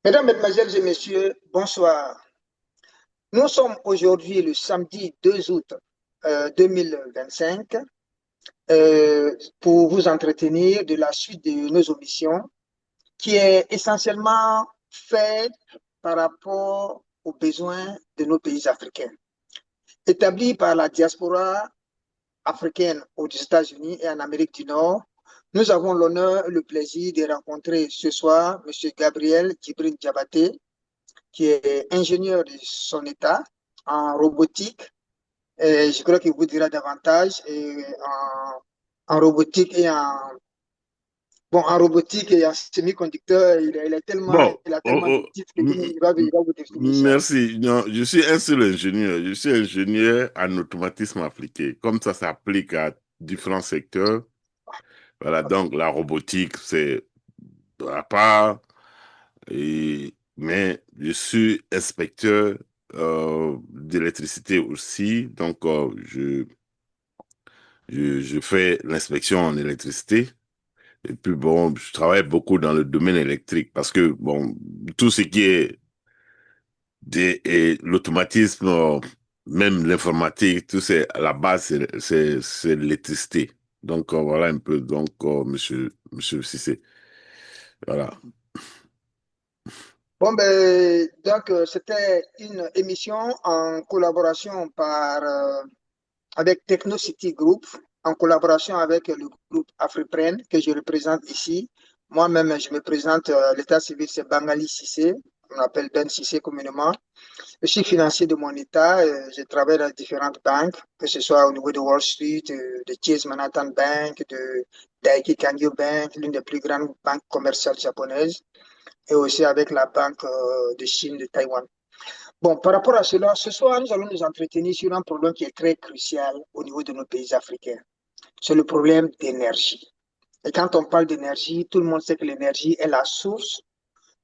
Mesdames, Mesdemoiselles et Messieurs, bonsoir. Nous sommes aujourd'hui le samedi 2 août 2025 pour vous entretenir de la suite de nos émissions qui est essentiellement faite par rapport aux besoins de nos pays africains. Établis par la diaspora africaine aux États-Unis et en Amérique du Nord, nous avons l'honneur et le plaisir de rencontrer ce soir M. Gabriel Djibril Diabaté, qui est ingénieur de son état en robotique. Et je crois qu'il vous dira davantage en robotique et en robotique et en semi-conducteur. Bon, Il a tellement de titres il va vous définir ça. merci. Non, je suis un seul ingénieur. Je suis ingénieur en automatisme appliqué. Comme ça s'applique à différents secteurs. Voilà, donc la robotique, c'est à part. Mais je suis inspecteur d'électricité aussi. Donc, je fais l'inspection en électricité. Et puis, bon, je travaille beaucoup dans le domaine électrique parce que, bon, tout ce qui est et l'automatisme, même l'informatique, tout c'est à la base, c'est l'électricité. Donc voilà un peu, donc monsieur Cissé. Voilà. Bon, ben, donc, c'était une émission en collaboration avec Technocity Group, en collaboration avec le groupe Afriprene que je représente ici. Moi-même, je me présente, l'état civil, c'est Bangali Cissé, on appelle Ben Cissé communément. Je suis financier de mon état, je travaille dans différentes banques, que ce soit au niveau de Wall Street, de Chase Manhattan Bank, de Daiichi Kangyo Bank, l'une des plus grandes banques commerciales japonaises, et aussi avec la Banque de Chine de Taïwan. Bon, par rapport à cela, ce soir, nous allons nous entretenir sur un problème qui est très crucial au niveau de nos pays africains. C'est le problème d'énergie. Et quand on parle d'énergie, tout le monde sait que l'énergie est la source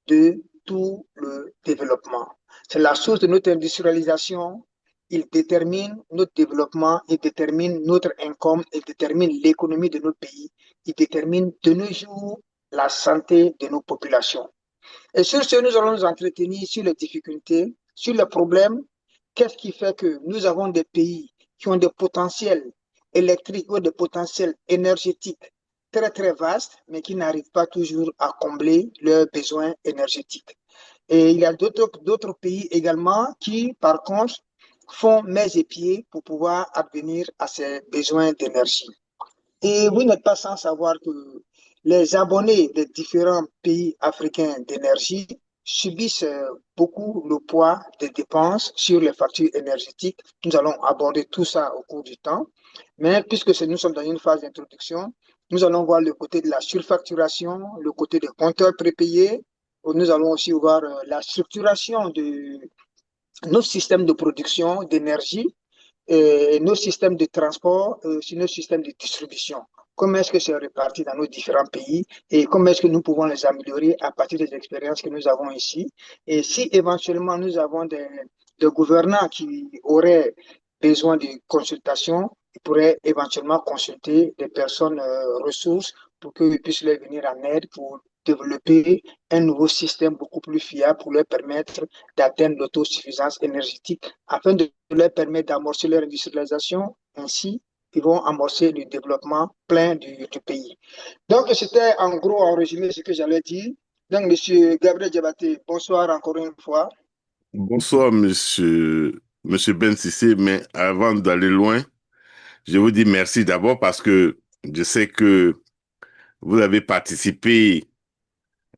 de tout le développement. C'est la source de notre industrialisation. Il détermine notre développement, il détermine notre income, il détermine l'économie de notre pays, il détermine de nos jours la santé de nos populations. Et sur ce, nous allons nous entretenir sur les difficultés, sur les problèmes. Qu'est-ce qui fait que nous avons des pays qui ont des potentiels électriques ou des potentiels énergétiques très, très vastes, mais qui n'arrivent pas toujours à combler leurs besoins énergétiques. Et il y a d'autres pays également qui, par contre, font mains et pieds pour pouvoir advenir à ces besoins d'énergie. Et vous n'êtes pas sans savoir que les abonnés des différents pays africains d'énergie subissent beaucoup le poids des dépenses sur les factures énergétiques. Nous allons aborder tout ça au cours du temps. Mais puisque nous sommes dans une phase d'introduction, nous allons voir le côté de la surfacturation, le côté des compteurs prépayés. Nous allons aussi voir la structuration de nos systèmes de production d'énergie et nos systèmes de transport, sur nos systèmes de distribution. Comment est-ce que c'est réparti dans nos différents pays et comment est-ce que nous pouvons les améliorer à partir des expériences que nous avons ici. Et si éventuellement nous avons des gouvernants qui auraient besoin de consultation, ils pourraient éventuellement consulter des personnes ressources pour qu'ils puissent leur venir en aide pour développer un nouveau système beaucoup plus fiable pour leur permettre d'atteindre l'autosuffisance énergétique afin de leur permettre d'amorcer leur industrialisation. Ainsi, ils vont amorcer le développement plein du pays. Donc, c'était en gros, en résumé, ce que j'allais dire. Donc, Monsieur Gabriel Diabaté, bonsoir encore une fois. Bonsoir monsieur Ben Cissé, mais avant d'aller loin, je vous dis merci d'abord parce que je sais que vous avez participé,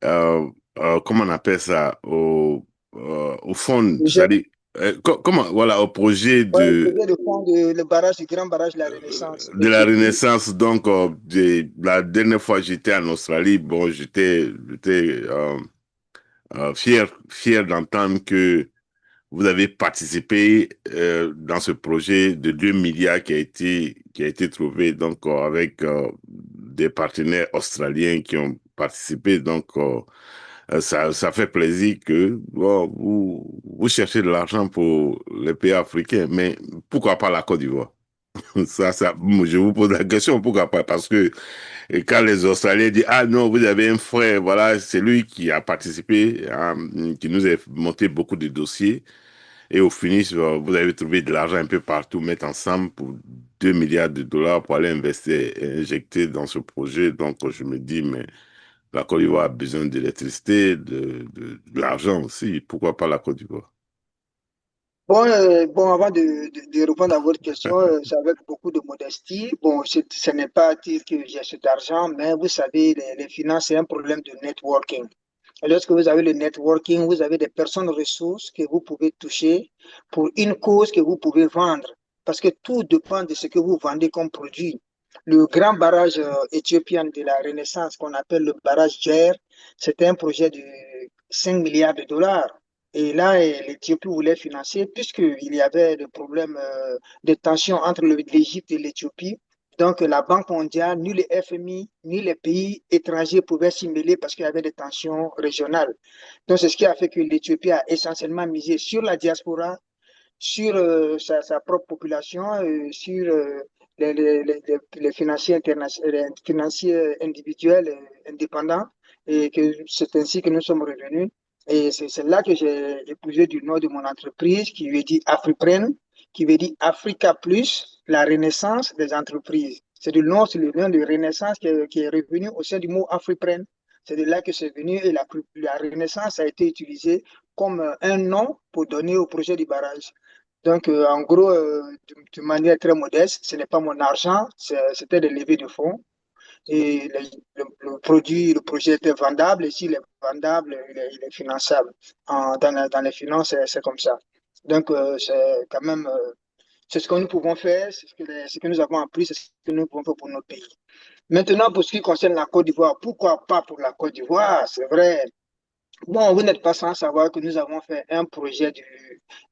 euh, comment on appelle ça, au fond, c'est-à-dire, comment, voilà, au projet Ouais, le projet de fond de le barrage, du grand barrage de la Renaissance. de la Renaissance. Donc, la dernière fois que j'étais en Australie, bon, j'étais fier d'entendre que vous avez participé dans ce projet de 2 milliards qui a été trouvé donc avec des partenaires australiens qui ont participé. Donc, ça fait plaisir que bon, vous cherchez de l'argent pour les pays africains, mais pourquoi pas la Côte d'Ivoire? Je vous pose la question, pourquoi pas? Parce que quand les Australiens disent, ah non, vous avez un frère, voilà, c'est lui qui a participé, qui nous a monté beaucoup de dossiers. Et au finish, vous avez trouvé de l'argent un peu partout, mettre ensemble pour 2 milliards de dollars pour aller investir et injecter dans ce projet. Donc, je me dis, mais la Côte d'Ivoire a besoin d'électricité, de l'argent aussi. Pourquoi pas la Côte d'Ivoire? Bon, avant de répondre à votre question, c'est avec beaucoup de modestie. Bon, ce n'est pas dire que j'ai cet argent, mais vous savez, les finances, c'est un problème de networking. Et lorsque vous avez le networking, vous avez des personnes ressources que vous pouvez toucher pour une cause que vous pouvez vendre. Parce que tout dépend de ce que vous vendez comme produit. Le grand barrage éthiopien de la Renaissance, qu'on appelle le barrage Djer, c'était un projet de 5 milliards de dollars. Et là, l'Éthiopie voulait financer, puisqu'il y avait des problèmes de tension entre l'Égypte et l'Éthiopie. Donc, la Banque mondiale, ni le FMI, ni les pays étrangers pouvaient s'y mêler parce qu'il y avait des tensions régionales. Donc, c'est ce qui a fait que l'Éthiopie a essentiellement misé sur la diaspora, sur sa propre population, sur les financiers, les financiers individuels indépendants, et que c'est ainsi que nous sommes revenus. Et c'est là que j'ai épousé du nom de mon entreprise qui veut dire Afriprene, qui veut dire Africa Plus, la renaissance des entreprises. C'est le nom de renaissance qui est revenu au sein du mot Afriprene. C'est de là que c'est venu et la renaissance a été utilisée comme un nom pour donner au projet du barrage. Donc, en gros, de manière très modeste, ce n'est pas mon argent, c'était des levées de fonds. Et le projet était vendable, et s'il est vendable, il est finançable. Dans les finances, c'est comme ça. Donc, c'est quand même, c'est ce que nous pouvons faire, ce que nous avons appris, c'est ce que nous pouvons faire pour notre pays. Maintenant, pour ce qui concerne la Côte d'Ivoire, pourquoi pas pour la Côte d'Ivoire? C'est vrai. Bon, vous n'êtes pas sans savoir que nous avons fait un projet de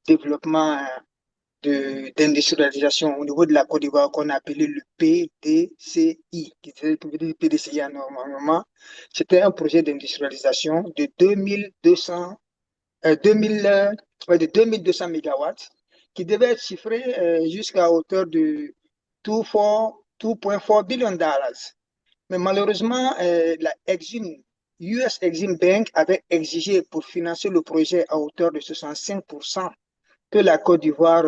développement d'industrialisation au niveau de la Côte d'Ivoire qu'on a appelé le PDCI, qui veut dire PDCI normalement. C'était un projet d'industrialisation de 2200, 2000, ouais, de 2200 mégawatts qui devait être chiffré jusqu'à hauteur de 2,4 billion dollars. Mais malheureusement, la Exim, US Exim Bank avait exigé pour financer le projet à hauteur de 65% que la Côte d'Ivoire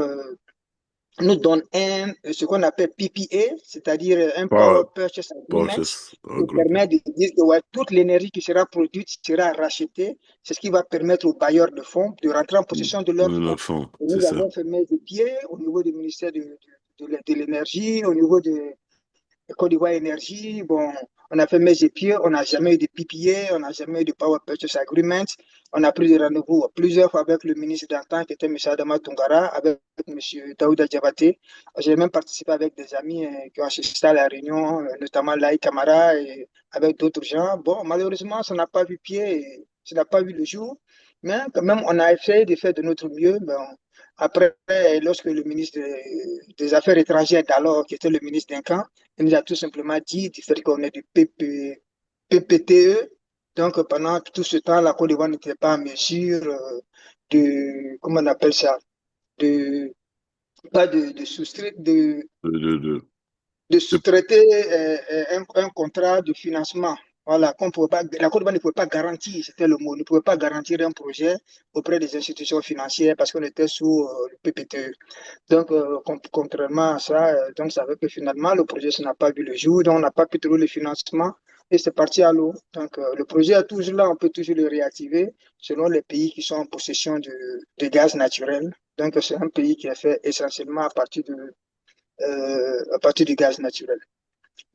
nous donne ce qu'on appelle PPA, c'est-à-dire un Power Pas, Purchase Agreement, Porsche, qui permet de dire que ouais, toute l'énergie qui sera produite sera rachetée. C'est ce qui va permettre aux bailleurs de fonds de rentrer en possession de leurs le fonds. fond, Et c'est nous ça. avons fait mettre des pieds au niveau du ministère de l'énergie, au niveau de Côte d'Ivoire Énergie. Bon, on a fait mes épieux, on n'a jamais eu de PPA, on n'a jamais eu de Power Purchase Agreement. On a pris des rendez-vous plusieurs fois avec le ministre d'antan, qui était M. Adama Tungara, avec M. Daouda Diabaté. J'ai même participé avec des amis qui ont assisté à la réunion, notamment Laï Kamara et avec d'autres gens. Bon, malheureusement, ça n'a pas vu pied, ça n'a pas vu le jour. Mais quand même, on a essayé de faire de notre mieux. Bon, après, lorsque le ministre des Affaires étrangères d'alors, qui était le ministre d'Incan, il nous a tout simplement dit du fait qu'on est du PPTE. Donc, pendant tout ce temps, la Côte d'Ivoire n'était pas en mesure comment on appelle ça, de, pas de soustraire, De, de, de, de de- sous-traiter un contrat de financement. Voilà, la Côte d'Ivoire ne pouvait pas garantir, c'était le mot, ne pouvait pas garantir un projet auprès des institutions financières parce qu'on était sous le PPTE. Donc, contrairement à ça, donc ça veut que finalement, le projet ça n'a pas vu le jour, donc on n'a pas pu trouver le financement et c'est parti à l'eau. Donc, le projet est toujours là, on peut toujours le réactiver selon les pays qui sont en possession de gaz naturel. Donc, c'est un pays qui est fait essentiellement à partir du gaz naturel.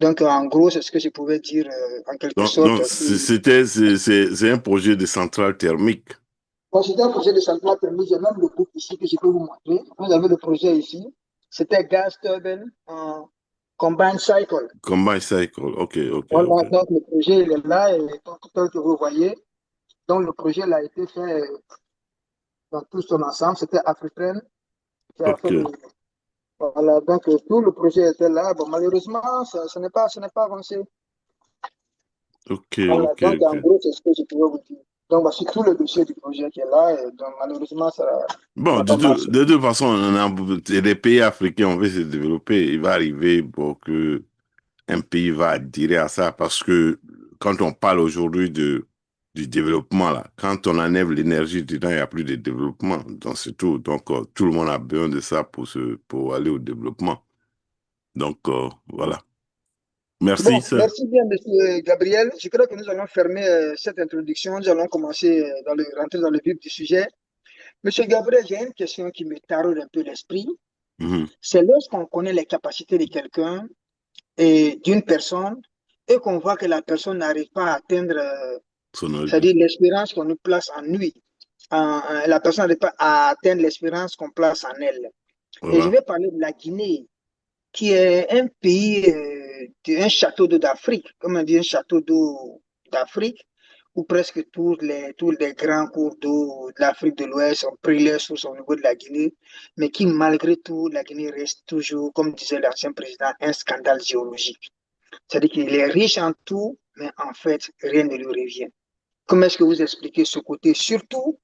Donc, en gros, c'est ce que je pouvais dire en quelque sorte. c'est un projet de centrale thermique. Bon, c'était un projet de centrale thermique. J'ai même le groupe ici que je peux vous montrer. Vous avez le projet ici. C'était Gas Turbine en Combined Cycle. Combine cycle, ok, ok, ok. Voilà, donc le projet il est là et tel que vous voyez. Donc, le projet il a été fait dans tout son ensemble. C'était Africaine qui a fait le. Ok, Voilà, donc tout le projet était là. Bon, malheureusement, ça n'est pas avancé. ok, Voilà, ok, donc ok. en gros, c'est ce que je pouvais vous dire. Donc, voici tout le dossier du projet qui est là. Et donc, malheureusement, ça Bon, n'a pas marché. de toute façon, les pays africains, on veut se développer. Il va arriver pour que un pays va adhérer à ça parce que quand on parle aujourd'hui du développement, là, quand on enlève l'énergie dedans, il n'y a plus de développement. Donc, c'est tout. Donc, tout le monde a besoin de ça pour aller au développement. Donc, voilà. Merci, Bon, ça. merci bien, Monsieur Gabriel. Je crois que nous allons fermer cette introduction. Nous allons commencer rentrer dans le vif du sujet. Monsieur Gabriel, j'ai une question qui me taraude un peu l'esprit. Mhm. C'est lorsqu'on connaît les capacités de quelqu'un et d'une personne et qu'on voit que la personne n'arrive pas à atteindre, Son origine. c'est-à-dire l'espérance qu'on nous place en lui. La personne n'arrive pas à atteindre l'espérance qu'on place en elle. Et je Voilà. vais parler de la Guinée, qui est un pays, un château d'eau d'Afrique, comme on dit, un château d'eau d'Afrique, où presque tous les grands cours d'eau de l'Afrique de l'Ouest ont pris leur source au niveau de la Guinée, mais qui, malgré tout, la Guinée reste toujours, comme disait l'ancien président, un scandale géologique. C'est-à-dire qu'il est riche en tout, mais en fait, rien ne lui revient. Comment est-ce que vous expliquez ce côté, surtout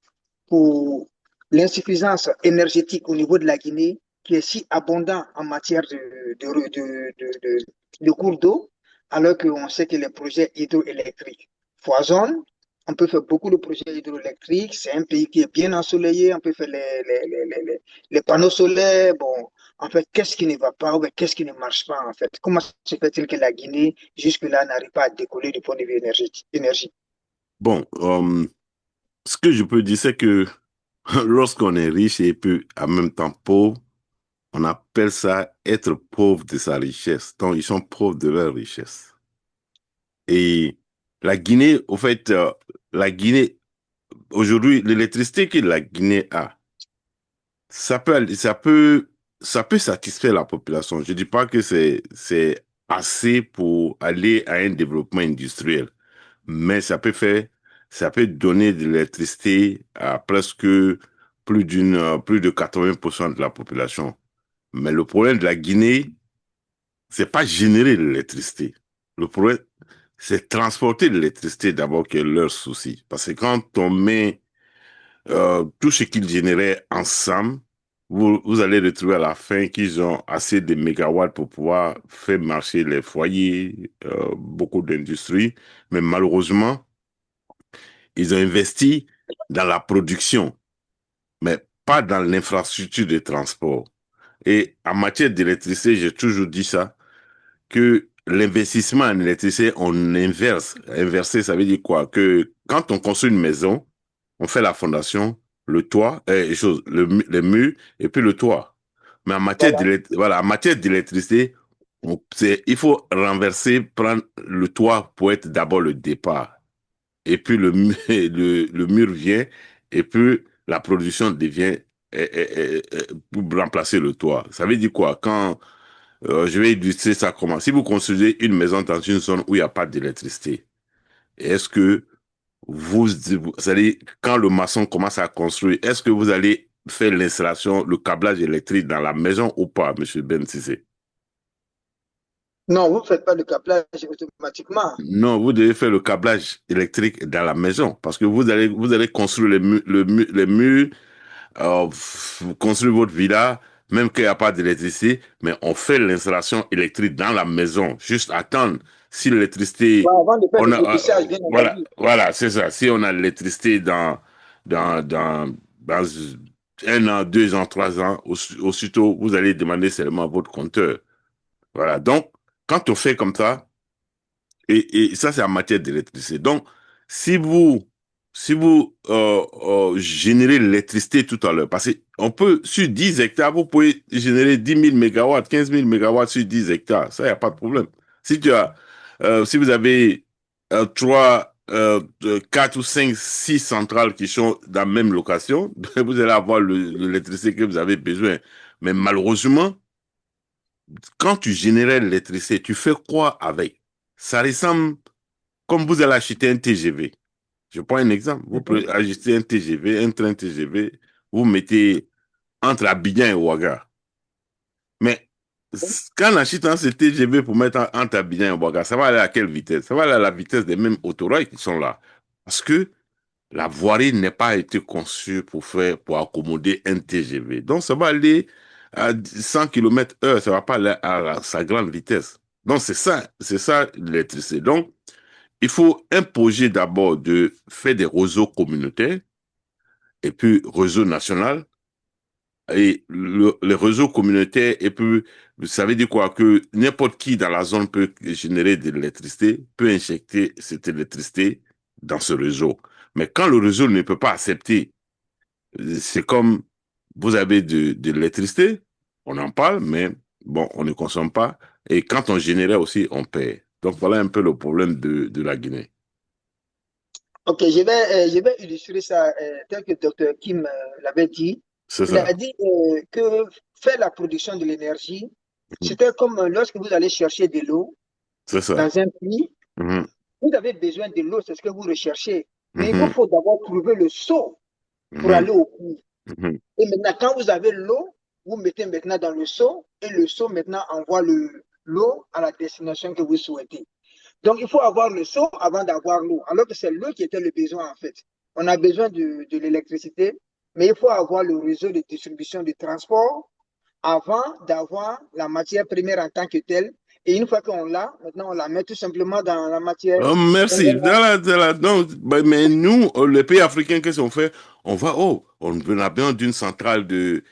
pour l'insuffisance énergétique au niveau de la Guinée, qui est si abondant en matière de cours d'eau, alors qu'on sait que les projets hydroélectriques foisonnent. On peut faire beaucoup de projets hydroélectriques. C'est un pays qui est bien ensoleillé. On peut faire les panneaux solaires. Bon, en fait, qu'est-ce qui ne va pas ou qu'est-ce qui ne marche pas en fait? Comment se fait-il que la Guinée, jusque-là, n'arrive pas à décoller du point de vue énergie? Bon, ce que je peux dire, c'est que lorsqu'on est riche et puis en même temps pauvre, on appelle ça être pauvre de sa richesse. Donc, ils sont pauvres de leur richesse. Et la Guinée, au fait, la Guinée, aujourd'hui, l'électricité que la Guinée a, ça peut, ça peut, ça peut satisfaire la population. Je ne dis pas que c'est assez pour aller à un développement industriel, mais ça peut donner de l'électricité à presque plus de 80% de la population. Mais le problème de la Guinée, c'est pas générer de l'électricité. Le problème, c'est transporter de l'électricité d'abord qui est leur souci. Parce que quand on met tout ce qu'ils généraient ensemble, vous allez retrouver à la fin qu'ils ont assez de mégawatts pour pouvoir faire marcher les foyers, beaucoup d'industries. Mais malheureusement, ils ont investi dans la production, mais pas dans l'infrastructure de transport. Et en matière d'électricité, j'ai toujours dit ça, que l'investissement en électricité, on inverse. Inverser, ça veut dire quoi? Que quand on construit une maison, on fait la fondation, le toit, les murs et puis le toit. Mais Voilà. voilà, en matière d'électricité, il faut renverser, prendre le toit pour être d'abord le départ. Et puis le mur vient et puis la production devient pour remplacer le toit. Ça veut dire quoi? Quand je vais illustrer ça comment. Si vous construisez une maison dans une zone où il n'y a pas d'électricité, est-ce que vous allez, quand le maçon commence à construire, est-ce que vous allez faire l'installation, le câblage électrique dans la maison ou pas, Monsieur Ben Sissé? Non, vous ne faites pas de câblage automatiquement. Non, vous devez faire le câblage électrique dans la maison parce que vous allez construire les murs, construire votre villa, même qu'il n'y a pas d'électricité, mais on fait l'installation électrique dans la maison. Juste attendre si l'électricité, Ouais, avant de faire le on a, débissage, bien voilà, entendu. voilà, c'est ça. Si on a l'électricité dans 1 an, 2 ans, 3 ans, aussitôt, vous allez demander seulement à votre compteur. Voilà. Donc, quand on fait comme ça, et ça, c'est en matière d'électricité. Donc, si vous, si vous générez l'électricité tout à l'heure, parce qu'on peut, sur 10 hectares, vous pouvez générer 10 000 mégawatts, 15 000 mégawatts sur 10 hectares. Ça, il n'y a pas de problème. Si vous avez 4 ou 5, 6 centrales qui sont dans la même location, vous allez avoir l'électricité que vous avez besoin. Mais malheureusement, quand tu génères l'électricité, tu fais quoi avec? Ça ressemble comme vous allez acheter un TGV. Je prends un exemple. Vous Mhm. pouvez acheter un TGV, un train TGV, vous mettez entre Abidjan et Ouaga. Mais quand on achète un TGV pour mettre entre Abidjan et Ouaga, ça va aller à quelle vitesse? Ça va aller à la vitesse des mêmes autorails qui sont là. Parce que la voirie n'a pas été conçue pour accommoder un TGV. Donc, ça va aller à 100 km/h, ça va pas aller à sa grande vitesse. Donc, c'est ça l'électricité. Donc, il faut un projet d'abord de faire des réseaux communautaires et puis réseau national. Et le réseau communautaire, et puis, ça veut dire quoi? Que n'importe qui dans la zone peut générer de l'électricité, peut injecter cette électricité dans ce réseau. Mais quand le réseau ne peut pas accepter, c'est comme vous avez de l'électricité, on en parle, mais bon, on ne consomme pas. Et quand on générait aussi, on paye. Donc voilà un peu le problème de la Guinée. Ok, je vais illustrer ça tel que Dr. Kim l'avait dit. C'est Il a ça, dit que faire la production de l'énergie, c'était comme lorsque vous allez chercher de l'eau c'est ça. dans un puits, Mhm, vous avez besoin de l'eau, c'est ce que vous recherchez. Mais il vous mhm, faut d'abord trouver le seau pour mhm, aller au puits. mhm. Et maintenant, quand vous avez l'eau, vous mettez maintenant dans le seau et le seau maintenant envoie l'eau à la destination que vous souhaitez. Donc, il faut avoir le seau avant d'avoir l'eau, alors que c'est l'eau qui était le besoin en fait. On a besoin de l'électricité, mais il faut avoir le réseau de distribution de transport avant d'avoir la matière première en tant que telle. Et une fois qu'on l'a, maintenant on la met tout simplement dans la matière. Oh, merci. Donc, bah, mais nous, les pays africains, qu'est-ce qu'on fait? On a besoin d'une centrale de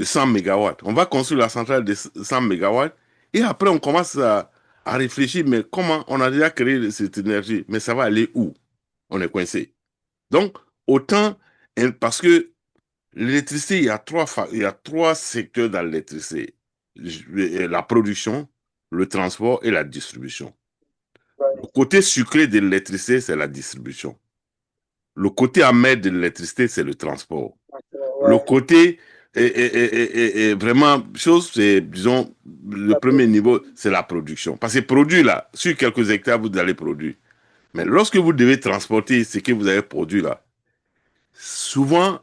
100 mégawatts. On va construire la centrale de 100 mégawatts et après on commence à réfléchir, mais comment on a déjà créé cette énergie? Mais ça va aller où? On est coincé. Donc, autant, parce que l'électricité, il y a trois secteurs dans l'électricité. La production, le transport et la distribution. Le côté sucré de l'électricité, c'est la distribution. Le côté amer de l'électricité, c'est le transport. Le Ouais, côté vraiment chose, c'est, disons, le la premier niveau, production. c'est la production. Parce que produit là, sur quelques hectares, vous allez produire. Mais lorsque vous devez transporter ce que vous avez produit là, souvent,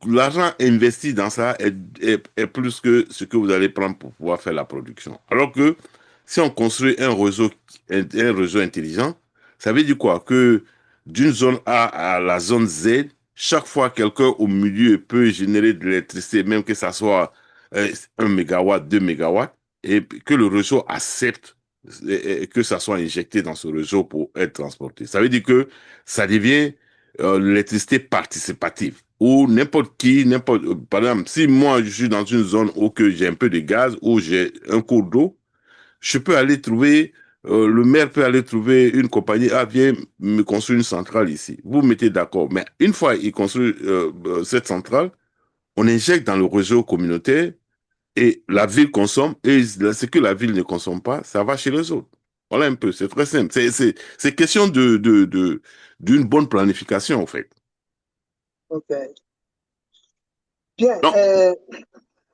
l'argent investi dans ça est plus que ce que vous allez prendre pour pouvoir faire la production. Alors que si on construit un réseau intelligent, ça veut dire quoi? Que d'une zone A à la zone Z, chaque fois quelqu'un au milieu peut générer de l'électricité, même que ça soit 1 mégawatt, 2 mégawatts, et que le réseau accepte que ça soit injecté dans ce réseau pour être transporté. Ça veut dire que ça devient l'électricité participative où n'importe qui, par exemple, si moi je suis dans une zone où que j'ai un peu de gaz, où j'ai un cours d'eau, je peux aller trouver, le maire peut aller trouver une compagnie, ah, viens me construire une centrale ici. Vous mettez d'accord. Mais une fois il construit cette centrale, on injecte dans le réseau communautaire et la ville consomme, et ce que la ville ne consomme pas, ça va chez les autres. Voilà un peu, c'est très simple. C'est question d'une bonne planification, en fait. Ok. Bien. Donc,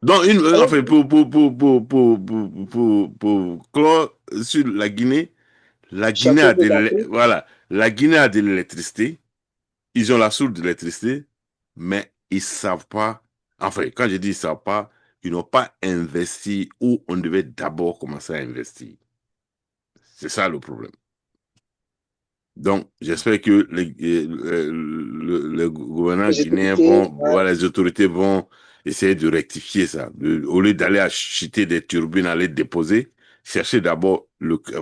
donc enfin, Allez-y. pour clore sur la Guinée, Chapeau de l'Afrique. voilà, la Guinée a de l'électricité, ils ont la source de l'électricité, mais ils savent pas, enfin, quand je dis ils savent pas, ils n'ont pas investi où on devait d'abord commencer à investir. C'est ça le problème. Donc, j'espère que le gouvernement Les guinéen autorités. voilà, les autorités vont essayer de rectifier ça. Au lieu d'aller acheter des turbines, aller déposer, chercher d'abord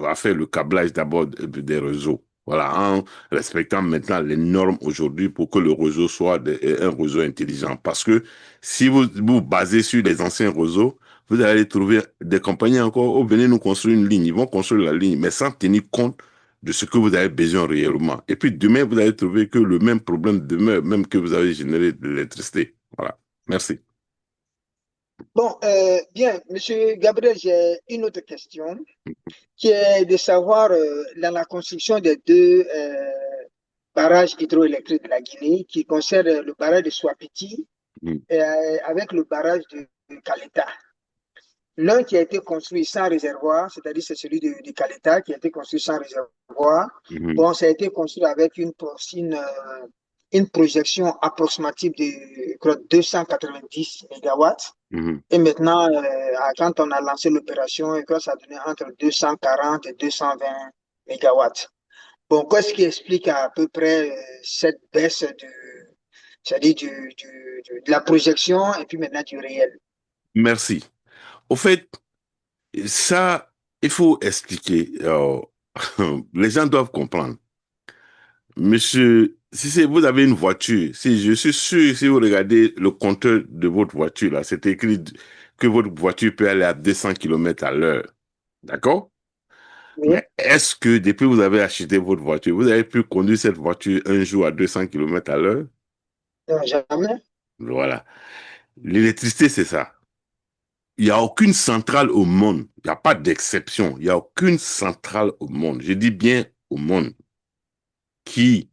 à faire le câblage d'abord des réseaux. Voilà, en respectant maintenant les normes aujourd'hui pour que le réseau soit un réseau intelligent. Parce que si vous vous basez sur les anciens réseaux, vous allez trouver des compagnies encore, oh, venez nous construire une ligne. Ils vont construire la ligne, mais sans tenir compte de ce que vous avez besoin réellement. Et puis demain, vous allez trouver que le même problème demeure, même que vous avez généré de l'électricité. Voilà. Merci. Bon, bien, Monsieur Gabriel, j'ai une autre question qui est de savoir dans la construction des deux barrages hydroélectriques de la Guinée, qui concernent le barrage de Swapiti Mhm. avec le barrage de Caleta. L'un qui a été construit sans réservoir, c'est-à-dire c'est celui de Caleta qui a été construit sans réservoir. Mhm. Bon, ça a été construit avec une projection approximative de je crois, 290 mégawatts. Mhm. Et maintenant, quand on a lancé l'opération, ça donnait entre 240 et 220 mégawatts. Bon, qu'est-ce qui explique à peu près cette baisse c'est-à-dire de la projection et puis maintenant du réel? Merci. Au fait, ça, il faut expliquer. Les gens doivent comprendre. Monsieur, si c'est, vous avez une voiture, si je suis sûr, si vous regardez le compteur de votre voiture, là, c'est écrit que votre voiture peut aller à 200 kilomètres à l'heure. D'accord? Oui, Mais est-ce que depuis que vous avez acheté votre voiture, vous avez pu conduire cette voiture un jour à 200 kilomètres à l'heure? non, jamais. Voilà. L'électricité, c'est ça. Il n'y a aucune centrale au monde. Il n'y a pas d'exception. Il n'y a aucune centrale au monde. Je dis bien au monde qui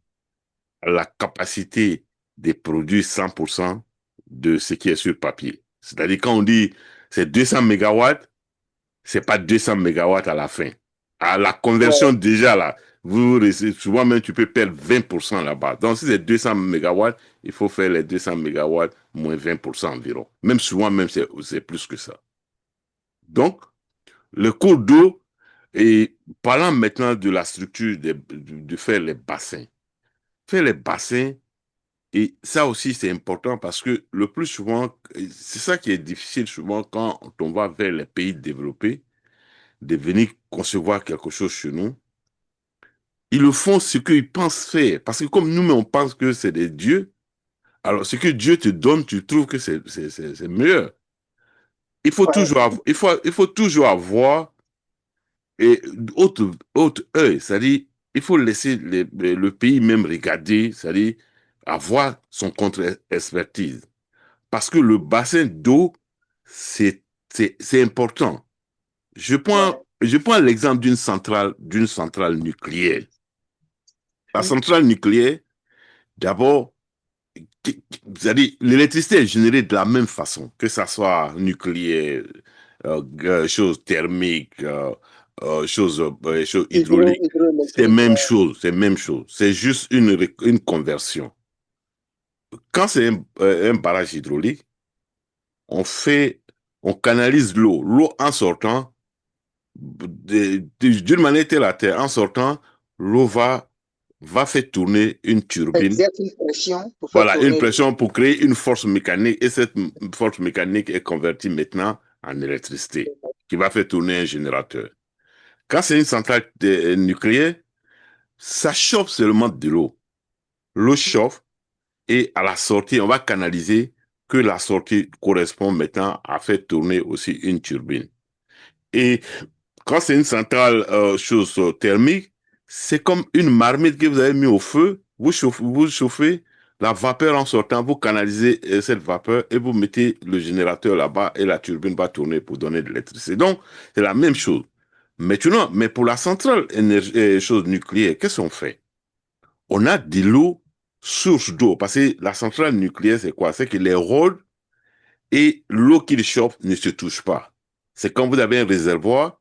a la capacité de produire 100% de ce qui est sur papier. C'est-à-dire quand on dit c'est 200 mégawatts, c'est pas 200 mégawatts à la fin. À la conversion Ouais, déjà là, souvent même tu peux perdre 20% là-bas. Donc si c'est 200 mégawatts, il faut faire les 200 mégawatts moins 20% environ. Même souvent même c'est plus que ça. Donc le cours d'eau, et parlant maintenant de la structure de faire les bassins. Faire les bassins, et ça aussi c'est important parce que le plus souvent, c'est ça qui est difficile souvent quand on va vers les pays développés, de venir concevoir quelque chose chez nous. Ils le font ce qu'ils pensent faire. Parce que comme nous, on pense que c'est des dieux, alors ce que Dieu te donne, tu trouves que c'est meilleur. ouais, Il faut toujours avoir et autre œil, c'est-à-dire, il faut laisser le pays même regarder, c'est-à-dire, avoir son contre-expertise. Parce que le bassin d'eau, c'est important. ouais. Je prends l'exemple d'une centrale nucléaire. La centrale nucléaire, d'abord, c'est-à-dire, l'électricité est générée de la même façon, que ça soit nucléaire, chose thermique, chose hydraulique. Hydroélectrique, ouais. C'est même chose. C'est juste une conversion. Quand c'est un barrage hydraulique, on fait, on canalise l'eau. L'eau en sortant, d'une manière telle à telle, en sortant, l'eau va faire tourner une turbine. Exerce une pression pour faire Voilà, une tourner l'eau. pression pour créer une force mécanique et cette force mécanique est convertie maintenant en électricité qui va faire tourner un générateur. Quand c'est une centrale nucléaire, ça chauffe seulement de l'eau. L'eau chauffe et à la sortie, on va canaliser que la sortie correspond maintenant à faire tourner aussi une turbine. Et quand c'est une centrale chose thermique, c'est comme une marmite que vous avez mis au feu, vous chauffez la vapeur en sortant, vous canalisez cette vapeur et vous mettez le générateur là-bas et la turbine va tourner pour donner de l'électricité. Donc, c'est la même chose. Maintenant, mais pour la centrale chose nucléaire, qu'est-ce qu'on fait? On a de l'eau, source d'eau, parce que la centrale nucléaire, c'est quoi? C'est que les rôles et l'eau qui chauffe ne se touchent pas. C'est quand vous avez un réservoir,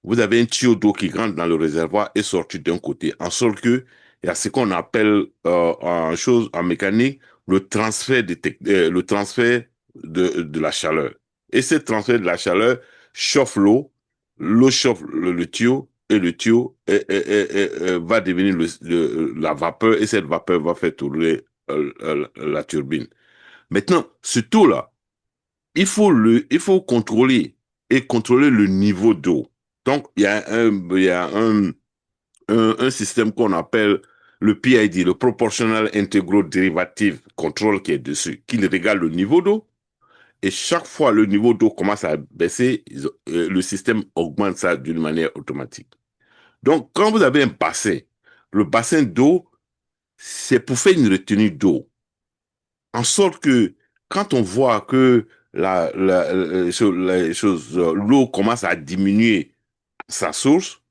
vous avez un tuyau d'eau qui rentre dans le réservoir et sorti d'un côté, en sorte que il y a ce qu'on appelle en mécanique le transfert de la chaleur. Et ce transfert de la chaleur chauffe l'eau, l'eau chauffe le tuyau et le tuyau va devenir la vapeur et cette vapeur va faire tourner la turbine. Maintenant, ce taux-là, il faut contrôler le niveau d'eau. Donc, il y a un système qu'on appelle le PID, le Proportional Integral Derivative Control qui est dessus, qui regarde le niveau d'eau. Et chaque fois le niveau d'eau commence à baisser, le système augmente ça d'une manière automatique. Donc, quand vous avez un bassin, le bassin d'eau, c'est pour faire une retenue d'eau. En sorte que quand on voit que l'eau commence à diminuer sa source,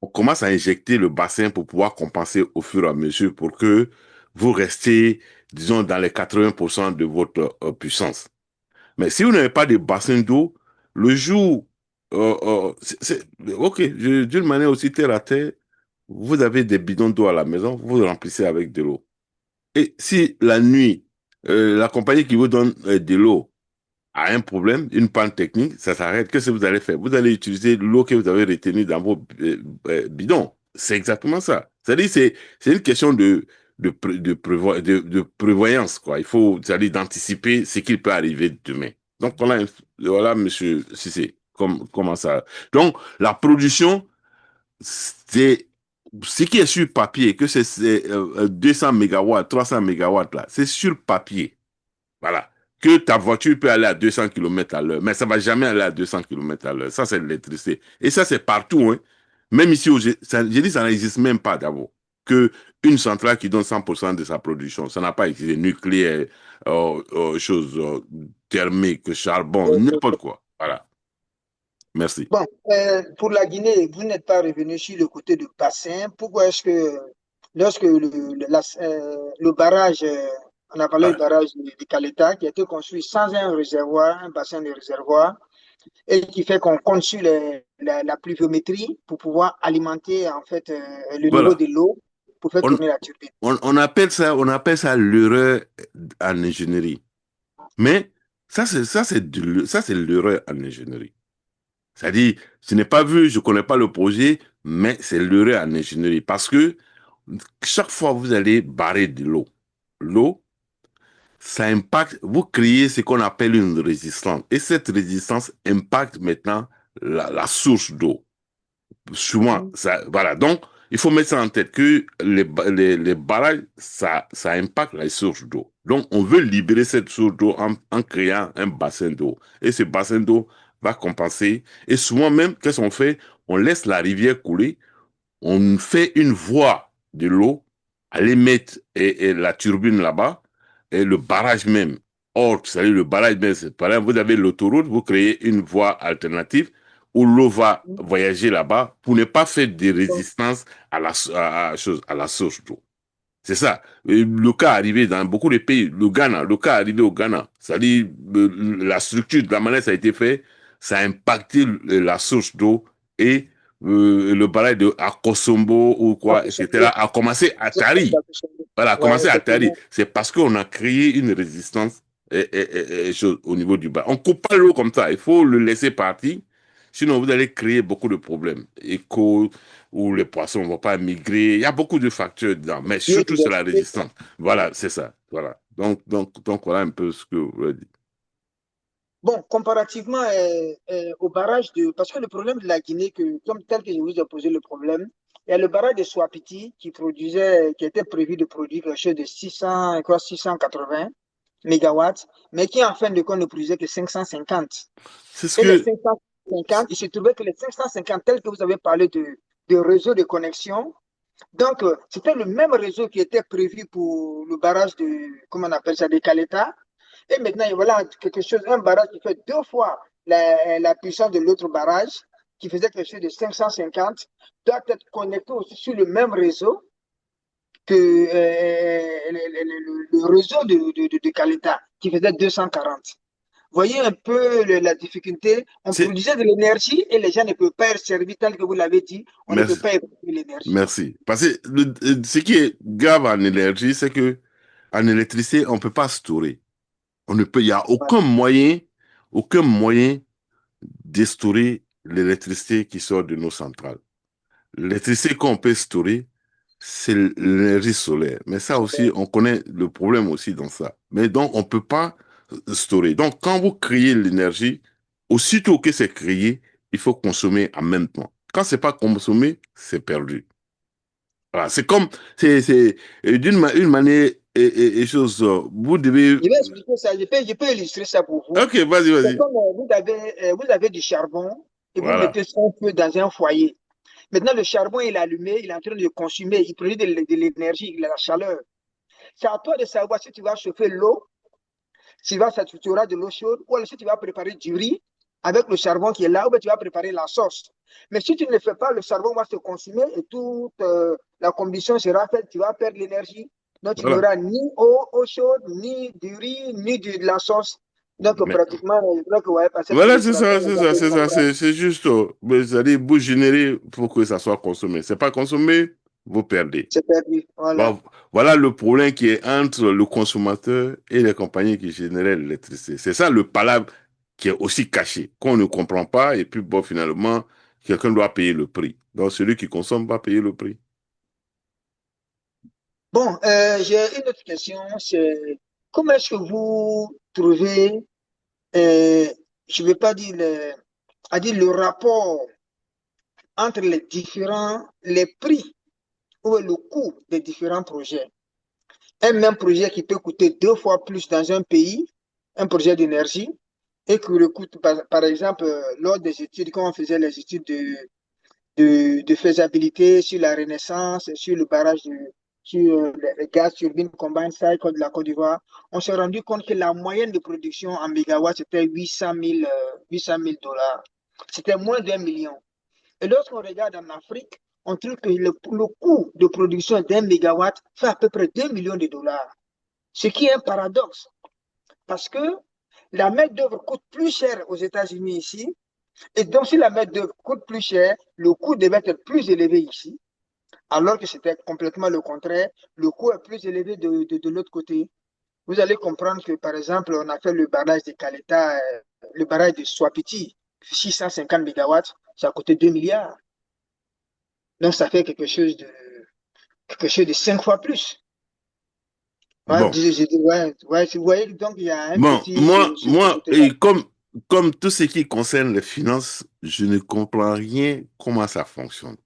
on commence à injecter le bassin pour pouvoir compenser au fur et à mesure pour que vous restez, disons, dans les 80% de votre puissance. Mais si vous n'avez pas de bassin d'eau, le jour, ok, d'une manière aussi terre à terre, vous avez des bidons d'eau à la maison, vous remplissez avec de l'eau. Et si la nuit, la compagnie qui vous donne de l'eau a un problème, une panne technique, ça s'arrête. Qu'est-ce que vous allez faire? Vous allez utiliser l'eau que vous avez retenue dans vos bidons. C'est exactement ça. C'est-à-dire, c'est une question de prévoyance, quoi. Il faut, c'est-à-dire, d'anticiper ce qui peut arriver demain. Donc, voilà, monsieur Cissé, comment ça. Donc, la production, c'est ce qui est sur papier, que c'est 200 mégawatts, 300 mégawatts, là, c'est sur papier. Voilà. Que ta voiture peut aller à 200 km à l'heure, mais ça va jamais aller à 200 km à l'heure. Ça, c'est l'électricité. Et ça, c'est partout, hein. Même ici, j'ai dit, ça n'existe même pas d'abord. Que une centrale qui donne 100% de sa production, ça n'a pas existé. Nucléaire, choses thermiques, charbon, n'importe quoi. Voilà. Merci. Bon, pour la Guinée, vous n'êtes pas revenu sur le côté du bassin. Pourquoi est-ce que lorsque le barrage, on a parlé du Ah, barrage de Caleta, qui a été construit sans un réservoir, un bassin de réservoir, et qui fait qu'on compte sur la pluviométrie pour pouvoir alimenter en fait le niveau voilà. de l'eau pour faire On, tourner la turbine. on appelle ça l'erreur en ingénierie. Mais ça, c'est l'erreur en ingénierie. C'est-à-dire, je n'ai pas vu, je ne connais pas le projet, mais c'est l'erreur en ingénierie. Parce que chaque fois que vous allez barrer de l'eau, ça impacte, vous créez ce qu'on appelle une résistance. Et cette résistance impacte maintenant la source d'eau. Souvent, Mhm. ça, voilà. Donc, il faut mettre ça en tête que les barrages, ça impacte la source d'eau. Donc, on veut libérer cette source d'eau en créant un bassin d'eau. Et ce bassin d'eau va compenser. Et souvent même, qu'est-ce qu'on fait? On laisse la rivière couler, on fait une voie de l'eau, aller mettre et la turbine là-bas, et le barrage même. Or, c'est-à-dire le barrage même, c'est par exemple, vous avez l'autoroute, vous créez une voie alternative où l'eau va voyager là-bas pour ne pas faire de résistance à la source d'eau. C'est ça. Et le cas arrivé dans beaucoup de pays, le cas arrivé au Ghana, c'est-à-dire la structure, de la manière dont ça a été fait, ça a impacté la source d'eau et le barrage de Akosombo ou quoi, etc., a commencé à tarir. Voilà, a Ouais, commencé à tarir. effectivement. C'est parce qu'on a créé une résistance au niveau du bas. On coupe pas l'eau comme ça. Il faut le laisser partir. Sinon, vous allez créer beaucoup de problèmes. Éco, où les poissons ne vont pas migrer. Il y a beaucoup de facteurs dedans. Mais surtout, c'est la Biodiversité. résistance. Voilà, c'est ça. Voilà. Donc, voilà un peu ce que vous voulez dire. Bon, comparativement au barrage de... Parce que le problème de la Guinée, comme tel que je vous ai posé le problème, il y a le barrage de Swapiti qui était prévu de produire quelque chose de 600, quoi, 680 mégawatts, mais qui en fin de compte ne produisait que 550. C'est ce Et les que... 550, il se trouvait que les 550, tels que vous avez parlé de réseau de connexion, donc c'était le même réseau qui était prévu pour le barrage de, comment on appelle ça, de Caleta, et maintenant, voilà quelque chose, un barrage qui fait deux fois la puissance de l'autre barrage, qui faisait quelque chose de 550, doit être connecté aussi sur le même réseau que le réseau de Caleta, qui faisait 240. Voyez un peu la difficulté. On c'est- produisait de l'énergie et les gens ne peuvent pas être servis tel que vous l'avez dit. On ne peut Merci. pas évacuer l'énergie. Merci. Parce que ce qui est grave en énergie, c'est que en électricité, on ne peut pas storer. Il n'y a aucun moyen d'estourer l'électricité qui sort de nos centrales. L'électricité qu'on peut storer, c'est l'énergie solaire. Mais ça aussi, on connaît le problème aussi dans ça. Mais donc, on ne peut pas storer. Donc, quand vous créez l'énergie, aussitôt que c'est créé, il faut consommer en même temps. Quand c'est pas consommé, c'est perdu. Voilà, c'est une manière et chose, vous devez... Je vais expliquer ça. Je peux illustrer ça pour vous. Ok, vas-y, C'est vas-y. comme vous avez du charbon et vous Voilà, mettez son feu dans un foyer. Maintenant, le charbon, il est allumé, il est en train de consommer, il produit de l'énergie, de la chaleur. C'est à toi de savoir si tu vas chauffer l'eau, tu auras de l'eau chaude, ou alors si tu vas préparer du riz avec le charbon qui est là, ou bien tu vas préparer la sauce. Mais si tu ne le fais pas, le charbon va se consumer et toute la combustion sera faite, tu vas perdre l'énergie. Donc, tu voilà. n'auras ni eau chaude, ni du riz, ni de la sauce. Donc, Mais pratiquement, je crois que vous avez passé toute voilà, c'est l'exploitation. ça, c'est ça, c'est ça, c'est juste, mais c'est-à-dire, vous générez pour que ça soit consommé. C'est pas consommé, vous perdez. C'est perdu. Voilà. Bon, voilà le problème qui est entre le consommateur et les compagnies qui généraient l'électricité. C'est ça le palabre qui est aussi caché, qu'on ne comprend pas, et puis bon, finalement, quelqu'un doit payer le prix. Donc celui qui consomme va payer le prix. Bon, j'ai une autre question, c'est comment est-ce que vous trouvez, je ne vais pas dire, à dire le rapport entre les prix ou le coût des différents projets. Un même projet qui peut coûter 2 fois plus dans un pays, un projet d'énergie, et qui le coûte, par exemple, lors des études, quand on faisait les études de faisabilité sur la Renaissance, sur le barrage sur le gaz turbine combined cycle de la Côte d'Ivoire, on s'est rendu compte que la moyenne de production en mégawatts, c'était 800 000 dollars. C'était moins d'1 million. Et lorsqu'on regarde en Afrique, on trouve que le coût de production d'un mégawatt fait à peu près 2 millions de dollars. Ce qui est un paradoxe, parce que la main-d'œuvre coûte plus cher aux États-Unis ici, et donc si la main-d'œuvre coûte plus cher, le coût devait être plus élevé ici, alors que c'était complètement le contraire. Le coût est plus élevé de l'autre côté. Vous allez comprendre que, par exemple, on a fait le barrage de Caleta, le barrage de Swapiti, 650 mégawatts, ça a coûté 2 milliards. Donc, ça fait quelque chose de 5 fois plus. Ouais, Bon, ouais, ouais, vous voyez, donc il y a un bon, petit ce petit côté-là. et comme tout ce qui concerne les finances, je ne comprends rien comment ça fonctionne.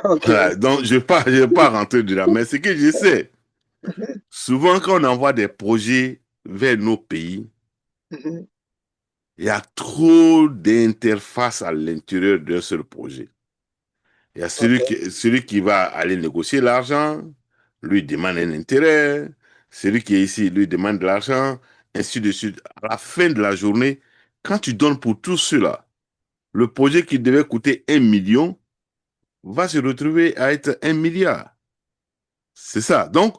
OK. Voilà, donc je vais pas rentrer dedans, mais ce que je sais, souvent quand on envoie des projets vers nos pays, il y a trop d'interfaces à l'intérieur d'un seul projet. Il y a OK. celui qui va aller négocier l'argent, lui demande un intérêt, celui qui est ici lui demande de l'argent, ainsi de suite. À la fin de la journée, quand tu donnes pour tout cela, le projet qui devait coûter 1 million va se retrouver à être 1 milliard. C'est ça. Donc,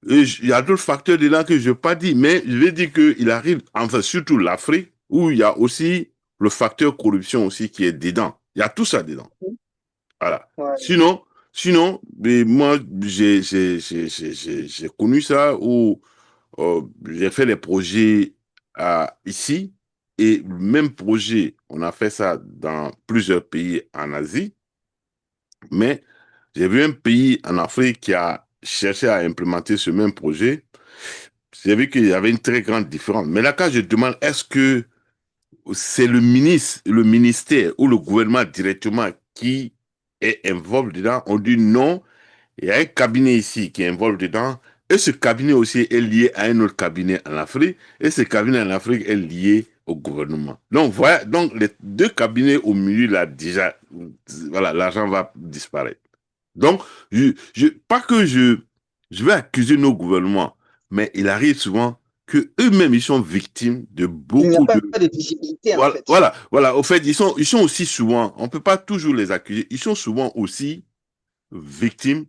il y a d'autres facteurs dedans que je n'ai pas dit, mais je vais dire qu'il arrive, enfin surtout l'Afrique, où il y a aussi le facteur corruption aussi qui est dedans. Il y a tout ça dedans. Voilà. Ouais. Sinon, mais moi, j'ai connu ça où j'ai fait les projets ici, et même projet, on a fait ça dans plusieurs pays en Asie, mais j'ai vu un pays en Afrique qui a cherché à implémenter ce même projet. J'ai vu qu'il y avait une très grande différence. Mais là, quand je demande, est-ce que c'est le ministère ou le gouvernement directement qui est involvé dedans, on dit non. Il y a un cabinet ici qui est involvé dedans. Et ce cabinet aussi est lié à un autre cabinet en Afrique. Et ce cabinet en Afrique est lié au gouvernement. Donc, voilà, donc les deux cabinets au milieu, là, déjà, voilà, l'argent va disparaître. Donc, pas que je vais accuser nos gouvernements, mais il arrive souvent que eux-mêmes, ils sont victimes de Il n'y a beaucoup pas de... de visibilité, en Voilà, fait. voilà, voilà. Au fait, ils sont aussi souvent, on ne peut pas toujours les accuser, ils sont souvent aussi victimes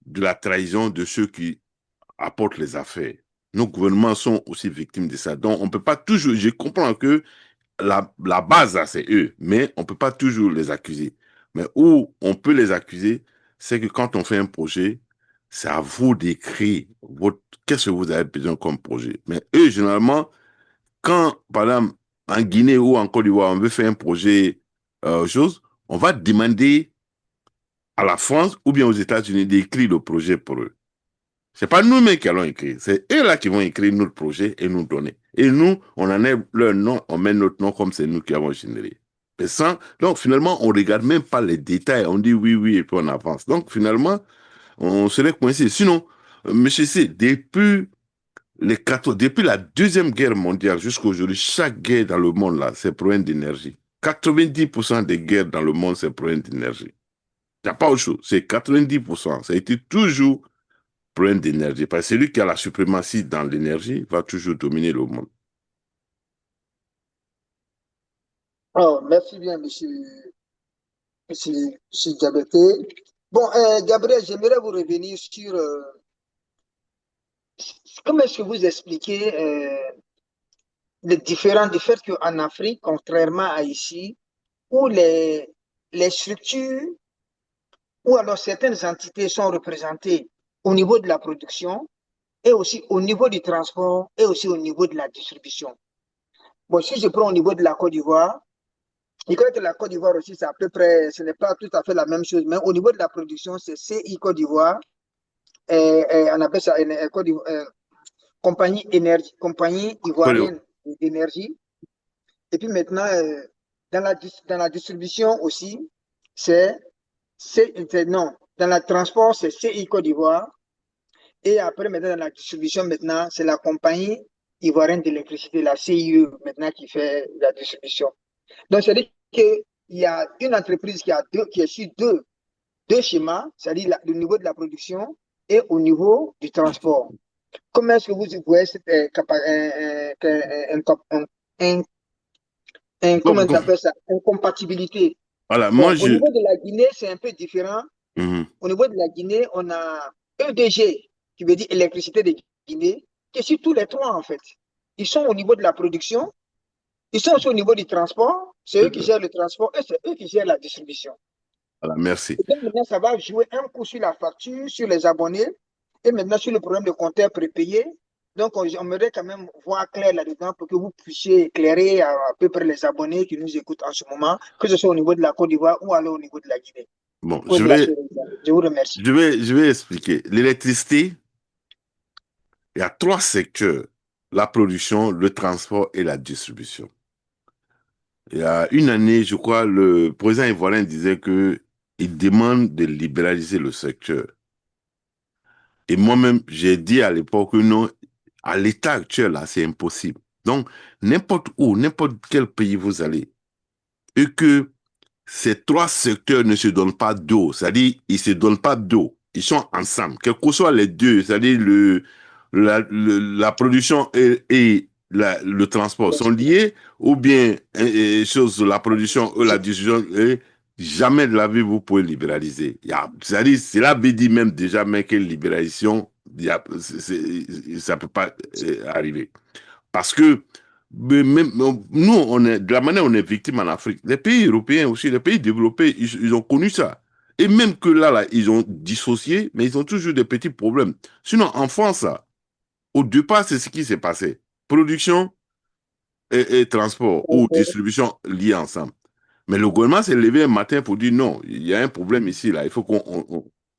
de la trahison de ceux qui apportent les affaires. Nos gouvernements sont aussi victimes de ça. Donc, on ne peut pas toujours, je comprends que la base, là, c'est eux, mais on ne peut pas toujours les accuser. Mais où on peut les accuser, c'est que quand on fait un projet, c'est à vous d'écrire qu'est-ce que vous avez besoin comme projet. Mais eux, généralement, quand, par exemple, en Guinée ou en Côte d'Ivoire, on veut faire un projet, chose, on va demander à la France ou bien aux États-Unis d'écrire le projet pour eux. C'est pas nous-mêmes qui allons écrire, c'est eux là qui vont écrire notre projet et nous donner. Et nous, on enlève leur nom, on met notre nom comme c'est nous qui avons généré. Et sans, donc finalement, on regarde même pas les détails, on dit oui, oui, et puis on avance. Donc finalement, on serait coincé. Sinon, monsieur C, depuis la Deuxième Guerre mondiale jusqu'à aujourd'hui, chaque guerre dans le monde, là, c'est problème d'énergie. 90% des guerres dans le monde, c'est problème d'énergie. Il n'y a pas autre chose. C'est 90%. Ça a été toujours problème d'énergie. Parce que celui qui a la suprématie dans l'énergie va toujours dominer le monde. Oh, merci bien, monsieur Diabaté. Bon, Gabriel, j'aimerais vous revenir sur comment est-ce que vous expliquez du fait qu'en Afrique, contrairement à ici, où les structures ou alors certaines entités sont représentées au niveau de la production et aussi au niveau du transport et aussi au niveau de la distribution. Bon, si je prends au niveau de la Côte d'Ivoire, je crois que la Côte d'Ivoire aussi, c'est à peu près, ce n'est pas tout à fait la même chose, mais au niveau de la production, c'est CI Côte d'Ivoire on appelle ça compagnie ivoirienne d'énergie. Et puis maintenant, dans la distribution aussi, non, dans le transport, c'est CI Côte d'Ivoire. Et après, maintenant, dans la distribution, maintenant, c'est la compagnie ivoirienne d'électricité, la CIE, maintenant, qui fait la distribution. Donc, c'est-à-dire qu'il y a une entreprise qui est sur deux schémas, c'est-à-dire au niveau de la production et au niveau du transport. Comment est-ce que vous voyez cette comment on appelle ça, incompatibilité? Voilà, Bon, moi, au niveau de la Guinée, c'est un peu différent. Mhm. Au niveau de la Guinée, on a EDG, qui veut dire électricité de Guinée, qui est sur tous les trois, en fait. Ils sont au niveau de la production, ils sont aussi au niveau du transport, c'est eux qui gèrent le transport et c'est eux qui gèrent la distribution. Voilà, merci. Et donc maintenant, ça va jouer un coup sur la facture, sur les abonnés et maintenant sur le problème de compteur prépayé. Donc, on aimerait quand même voir clair là-dedans pour que vous puissiez éclairer à peu près les abonnés qui nous écoutent en ce moment, que ce soit au niveau de la Côte d'Ivoire ou alors au niveau de la Guinée. Bon, Ou de la Sierra-Leone. Je vous remercie. je vais expliquer. L'électricité, il y a trois secteurs, la production, le transport et la distribution. Il y a une année, je crois, le président ivoirien disait que il demande de libéraliser le secteur. Et moi-même, j'ai dit à l'époque que non, à l'état actuel, là, c'est impossible. Donc, n'importe où, n'importe quel pays vous allez, et que ces trois secteurs ne se donnent pas d'eau, c'est-à-dire ils ne se donnent pas d'eau, ils sont ensemble, quels que soient les deux, c'est-à-dire la production le transport sont liés, ou bien la production ou la diffusion, jamais de la vie vous pouvez libéraliser. C'est-à-dire, cela veut dire même déjà mais que libéralisation, ça ne peut pas arriver. Parce que même, nous, de la manière dont on est victime en Afrique, les pays européens aussi, les pays développés, ils ont connu ça. Et même que là, ils ont dissocié, mais ils ont toujours des petits problèmes. Sinon, en France, au départ, c'est ce qui s'est passé. Production et transport ou distribution liés ensemble. Mais le gouvernement s'est levé un matin pour dire non, il y a un problème ici, là, il faut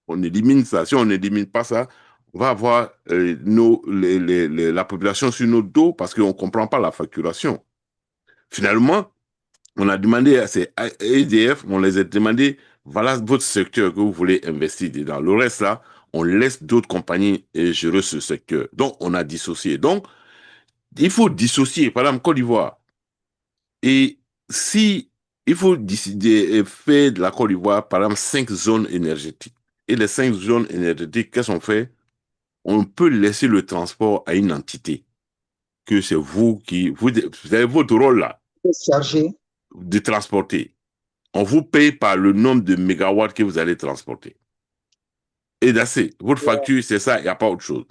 on élimine ça. Si on n'élimine pas ça, on va avoir la population sur nos dos parce qu'on ne comprend pas la facturation. Finalement, on a demandé à ces EDF, on les a demandé, voilà votre secteur que vous voulez investir dedans. Le reste, là, on laisse d'autres compagnies gérer ce secteur. Donc, on a dissocié. Donc, il faut dissocier. Par exemple, Côte d'Ivoire. Et si il faut décider faire de la Côte d'Ivoire, par exemple, 5 zones énergétiques. Et les 5 zones énergétiques, qu'est-ce qu'on fait? On peut laisser le transport à une entité. Que c'est vous avez votre rôle là, Chargé. de transporter. On vous paye par le nombre de mégawatts que vous allez transporter. Et d'assez. Votre facture, c'est ça, il n'y a pas autre chose.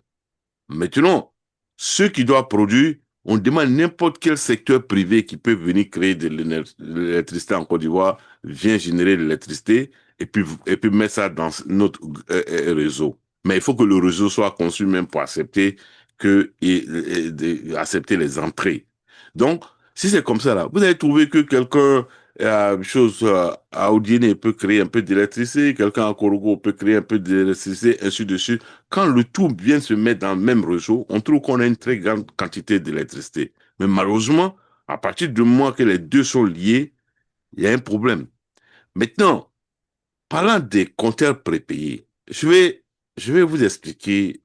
Maintenant, ceux qui doivent produire, on demande n'importe quel secteur privé qui peut venir créer de l'électricité en Côte d'Ivoire, vient générer de l'électricité et puis mettre ça dans notre réseau. Mais il faut que le réseau soit conçu même pour accepter accepter les entrées. Donc, si c'est comme ça là, vous allez trouver que quelqu'un à Odiene peut créer un peu d'électricité, quelqu'un à Korogo peut créer un peu d'électricité, ainsi de suite. Quand le tout vient se mettre dans le même réseau, on trouve qu'on a une très grande quantité d'électricité. Mais malheureusement, à partir du moment que les deux sont liés, il y a un problème. Maintenant, parlant des compteurs prépayés, je vais vous expliquer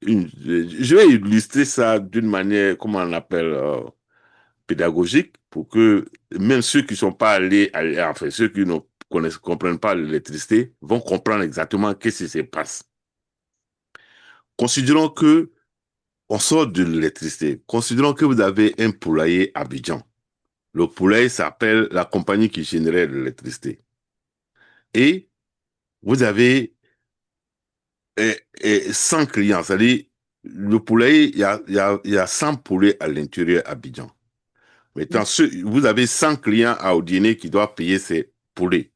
je vais illustrer ça d'une manière, comment on appelle, pédagogique, pour que même ceux qui ne sont pas enfin, ceux qui ne comprennent pas l'électricité vont comprendre exactement qu'est-ce qui se passe. Considérons que on sort de l'électricité. Considérons que vous avez un poulailler à Abidjan. Le poulailler s'appelle la compagnie qui générait l'électricité. Et vous avez 100 clients, c'est-à-dire le poulailler, il y a 100 poulets à l'intérieur d'Abidjan. Maintenant, vous avez 100 clients à Odiné qui doivent payer ces poulets.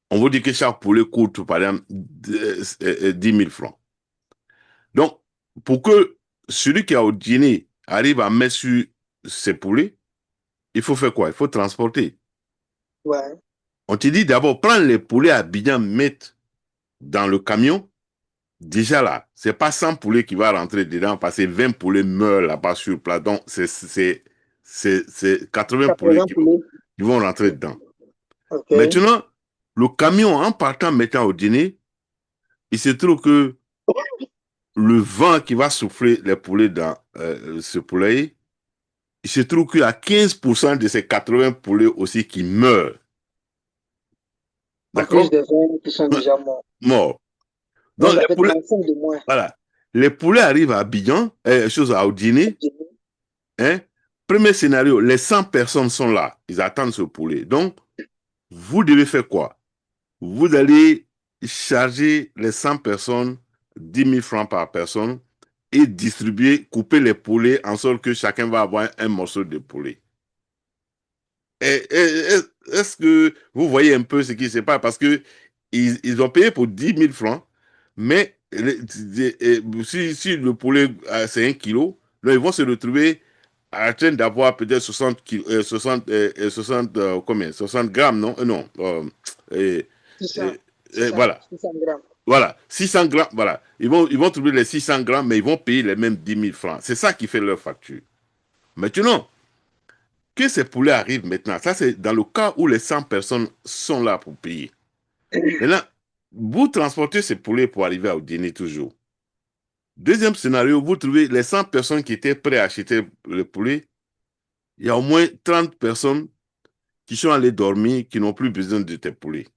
On vous dit que chaque poulet coûte, par exemple, 10 000 francs. Donc, pour que celui qui a Odiné arrive à mettre sur ces poulets, il faut faire quoi? Il faut transporter. Ouais. On te dit d'abord, prends les poulets à Abidjan, mettre dans le camion déjà là, c'est pas 100 poulets qui va rentrer dedans parce que 20 poulets meurent là-bas sur place. Donc, c'est 80 poulets 80 poulets. qui vont rentrer dedans. OK. Maintenant, le camion, en partant maintenant au dîner, il se trouve que le vent qui va souffler les poulets dans ce poulailler, il se trouve qu'il y a 15% de ces 80 poulets aussi qui meurent. En plus D'accord? des 20 qui sont déjà morts. Morts. Donc, Donc, ça les fait poulets, 35 de moins. voilà. Les poulets arrivent à Abidjan, chose à dîner. Hein? Premier scénario, les 100 personnes sont là. Ils attendent ce poulet. Donc, vous devez faire quoi? Vous allez charger les 100 personnes 10 000 francs par personne et distribuer, couper les poulets en sorte que chacun va avoir un morceau de poulet. Est-ce que vous voyez un peu ce qui se passe? Parce que ils ont payé pour 10 000 francs, mais si le poulet c'est 1 kilo, là, ils vont se retrouver en train d'avoir peut-être 60, 60 combien? 60 grammes, non? Non. 600, Euh, 600, voilà. 600 grammes. Voilà. 600 grammes, voilà. Ils vont trouver les 600 grammes, mais ils vont payer les mêmes 10 000 francs. C'est ça qui fait leur facture. Maintenant, que ces poulets arrivent maintenant, ça c'est dans le cas où les 100 personnes sont là pour payer. Maintenant, vous transportez ces poulets pour arriver au dîner toujours. Deuxième scénario, vous trouvez les 100 personnes qui étaient prêtes à acheter le poulet, il y a au moins 30 personnes qui sont allées dormir, qui n'ont plus besoin de tes poulets.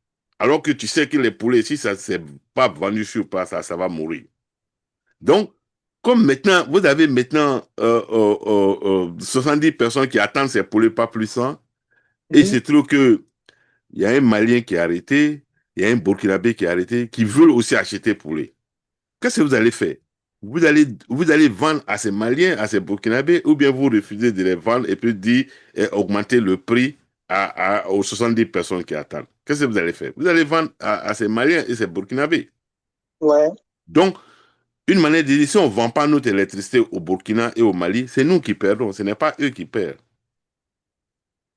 Alors que tu sais que les poulets, si ça ne s'est pas vendu sur place, ça va mourir. Donc, comme maintenant, vous avez maintenant 70 personnes qui attendent ces poulets, pas plus 100, et il se Mhm. trouve que il y a un Malien qui est arrêté, il y a un Burkinabé qui est arrêté, qui veulent aussi acheter poulet. Qu'est-ce que vous allez faire? Vous allez vendre à ces Maliens, à ces Burkinabés, ou bien vous refusez de les vendre et puis dire, augmenter le prix aux 70 personnes qui attendent. Qu'est-ce que vous allez faire? Vous allez vendre à ces Maliens et ces Burkinabés. Ouais, Donc, une manière de dire, si on ne vend pas notre électricité au Burkina et au Mali, c'est nous qui perdons, ce n'est pas eux qui perdent.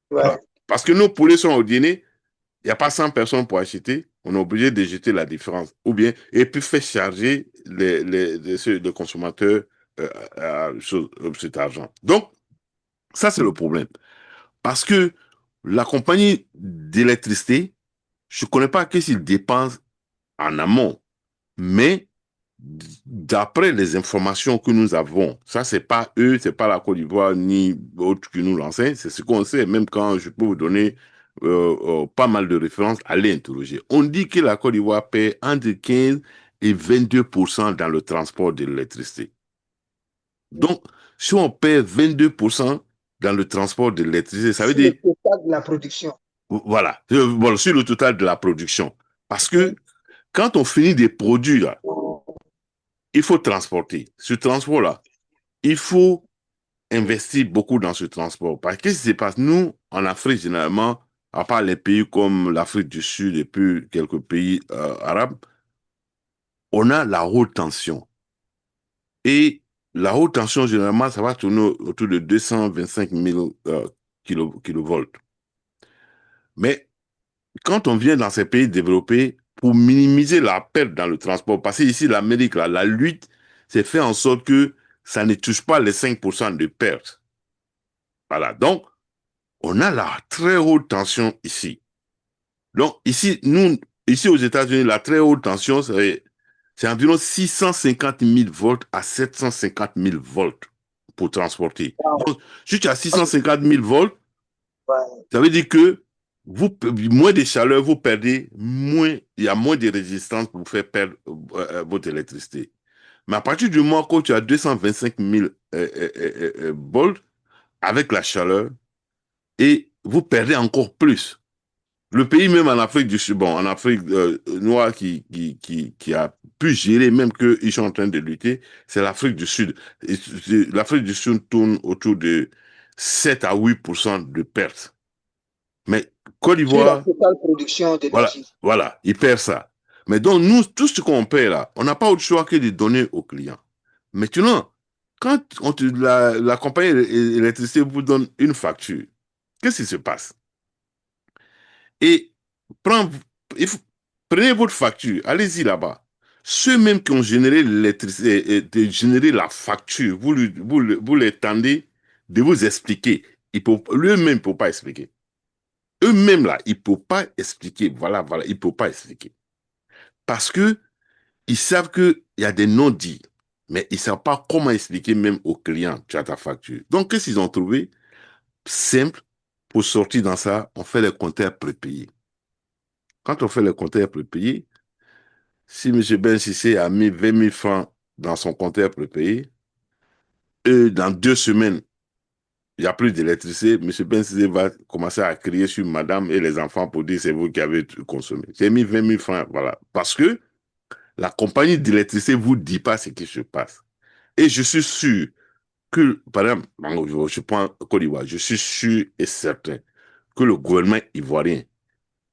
Voilà. ouais, Parce que nos poulets sont au dîner, il n'y a pas 100 personnes pour acheter, on est obligé de jeter la différence. Ou bien, et puis faire charger les consommateurs cet argent. Donc, ça, c'est le problème. Parce que la compagnie d'électricité, je ne connais pas qu'est-ce qu'ils dépensent en amont, mais d'après les informations que nous avons, ça, c'est pas eux, c'est pas la Côte d'Ivoire ni autre qui nous l'enseigne, c'est ce qu'on sait, même quand je peux vous donner pas mal de références, allez interroger. On dit que la Côte d'Ivoire paie entre 15 et 22% dans le transport de l'électricité. Donc, si on paie 22% dans le transport de l'électricité, ça veut sur le dire, total de la production. voilà, bon, sur le total de la production. Parce que Mhm. quand on finit des produits, là, il faut transporter. Ce transport-là, il faut investir beaucoup dans ce transport. Parce que qu'est-ce qui se passe? Nous, en Afrique, généralement, à part les pays comme l'Afrique du Sud et puis quelques pays arabes, on a la haute tension. Et la haute tension, généralement, ça va tourner autour de 225 000 kilovolts. Mais quand on vient dans ces pays développés, pour minimiser la perte dans le transport, parce que ici, l'Amérique, là, la lutte, c'est fait en sorte que ça ne touche pas les 5% de perte. Voilà. Donc, on a la très haute tension ici. Donc, ici, ici aux États-Unis, la très haute tension, c'est environ 650 000 volts à 750 000 volts pour transporter. Wow. Donc, si tu as 650 000 volts, Ouais. ça veut dire que moins de chaleur, vous perdez moins, il y a moins de résistance pour faire perdre votre électricité. Mais à partir du moment où tu as 225 000 volts avec la chaleur, et vous perdez encore plus. Le pays même en Afrique du Sud, bon, en Afrique noire qui a pu gérer, même qu'ils sont en train de lutter, c'est l'Afrique du Sud. L'Afrique du Sud tourne autour de 7 à 8% de pertes. Mais Côte Sur la d'Ivoire, totale production voilà, d'énergie. voilà, ils perdent ça. Mais donc, nous, tout ce qu'on paie là, on n'a pas autre choix que de donner aux clients. Maintenant, quand la compagnie d'électricité vous donne une facture, qu'est-ce qui se passe? Et prends, il faut- prenez votre facture, allez-y là-bas. ceux-mêmes qui ont généré l'électricité, généré la facture, vous les tendez de vous expliquer. Lui-même ne peut pas expliquer. Eux-mêmes, là, ils ne peuvent pas expliquer. Voilà, ils ne peuvent pas expliquer. Parce que ils savent qu'il y a des non-dits, mais ils ne savent pas comment expliquer même aux clients, tu as ta facture. Donc, qu'est-ce qu'ils ont trouvé? Simple, pour sortir dans ça, on fait les compteurs prépayés. Quand on fait les compteurs prépayés, si M. Ben Sissé a mis 20 000 francs dans son compteur prépayé, et dans 2 semaines, il n'y a plus d'électricité, M. Ben Sissé va commencer à crier sur madame et les enfants pour dire c'est vous qui avez consommé. J'ai mis 20 000 francs, voilà. Parce que la compagnie d'électricité ne vous dit pas ce qui se passe. Et je suis sûr que, par exemple, je prends Côte d'Ivoire, je suis sûr et certain que le gouvernement ivoirien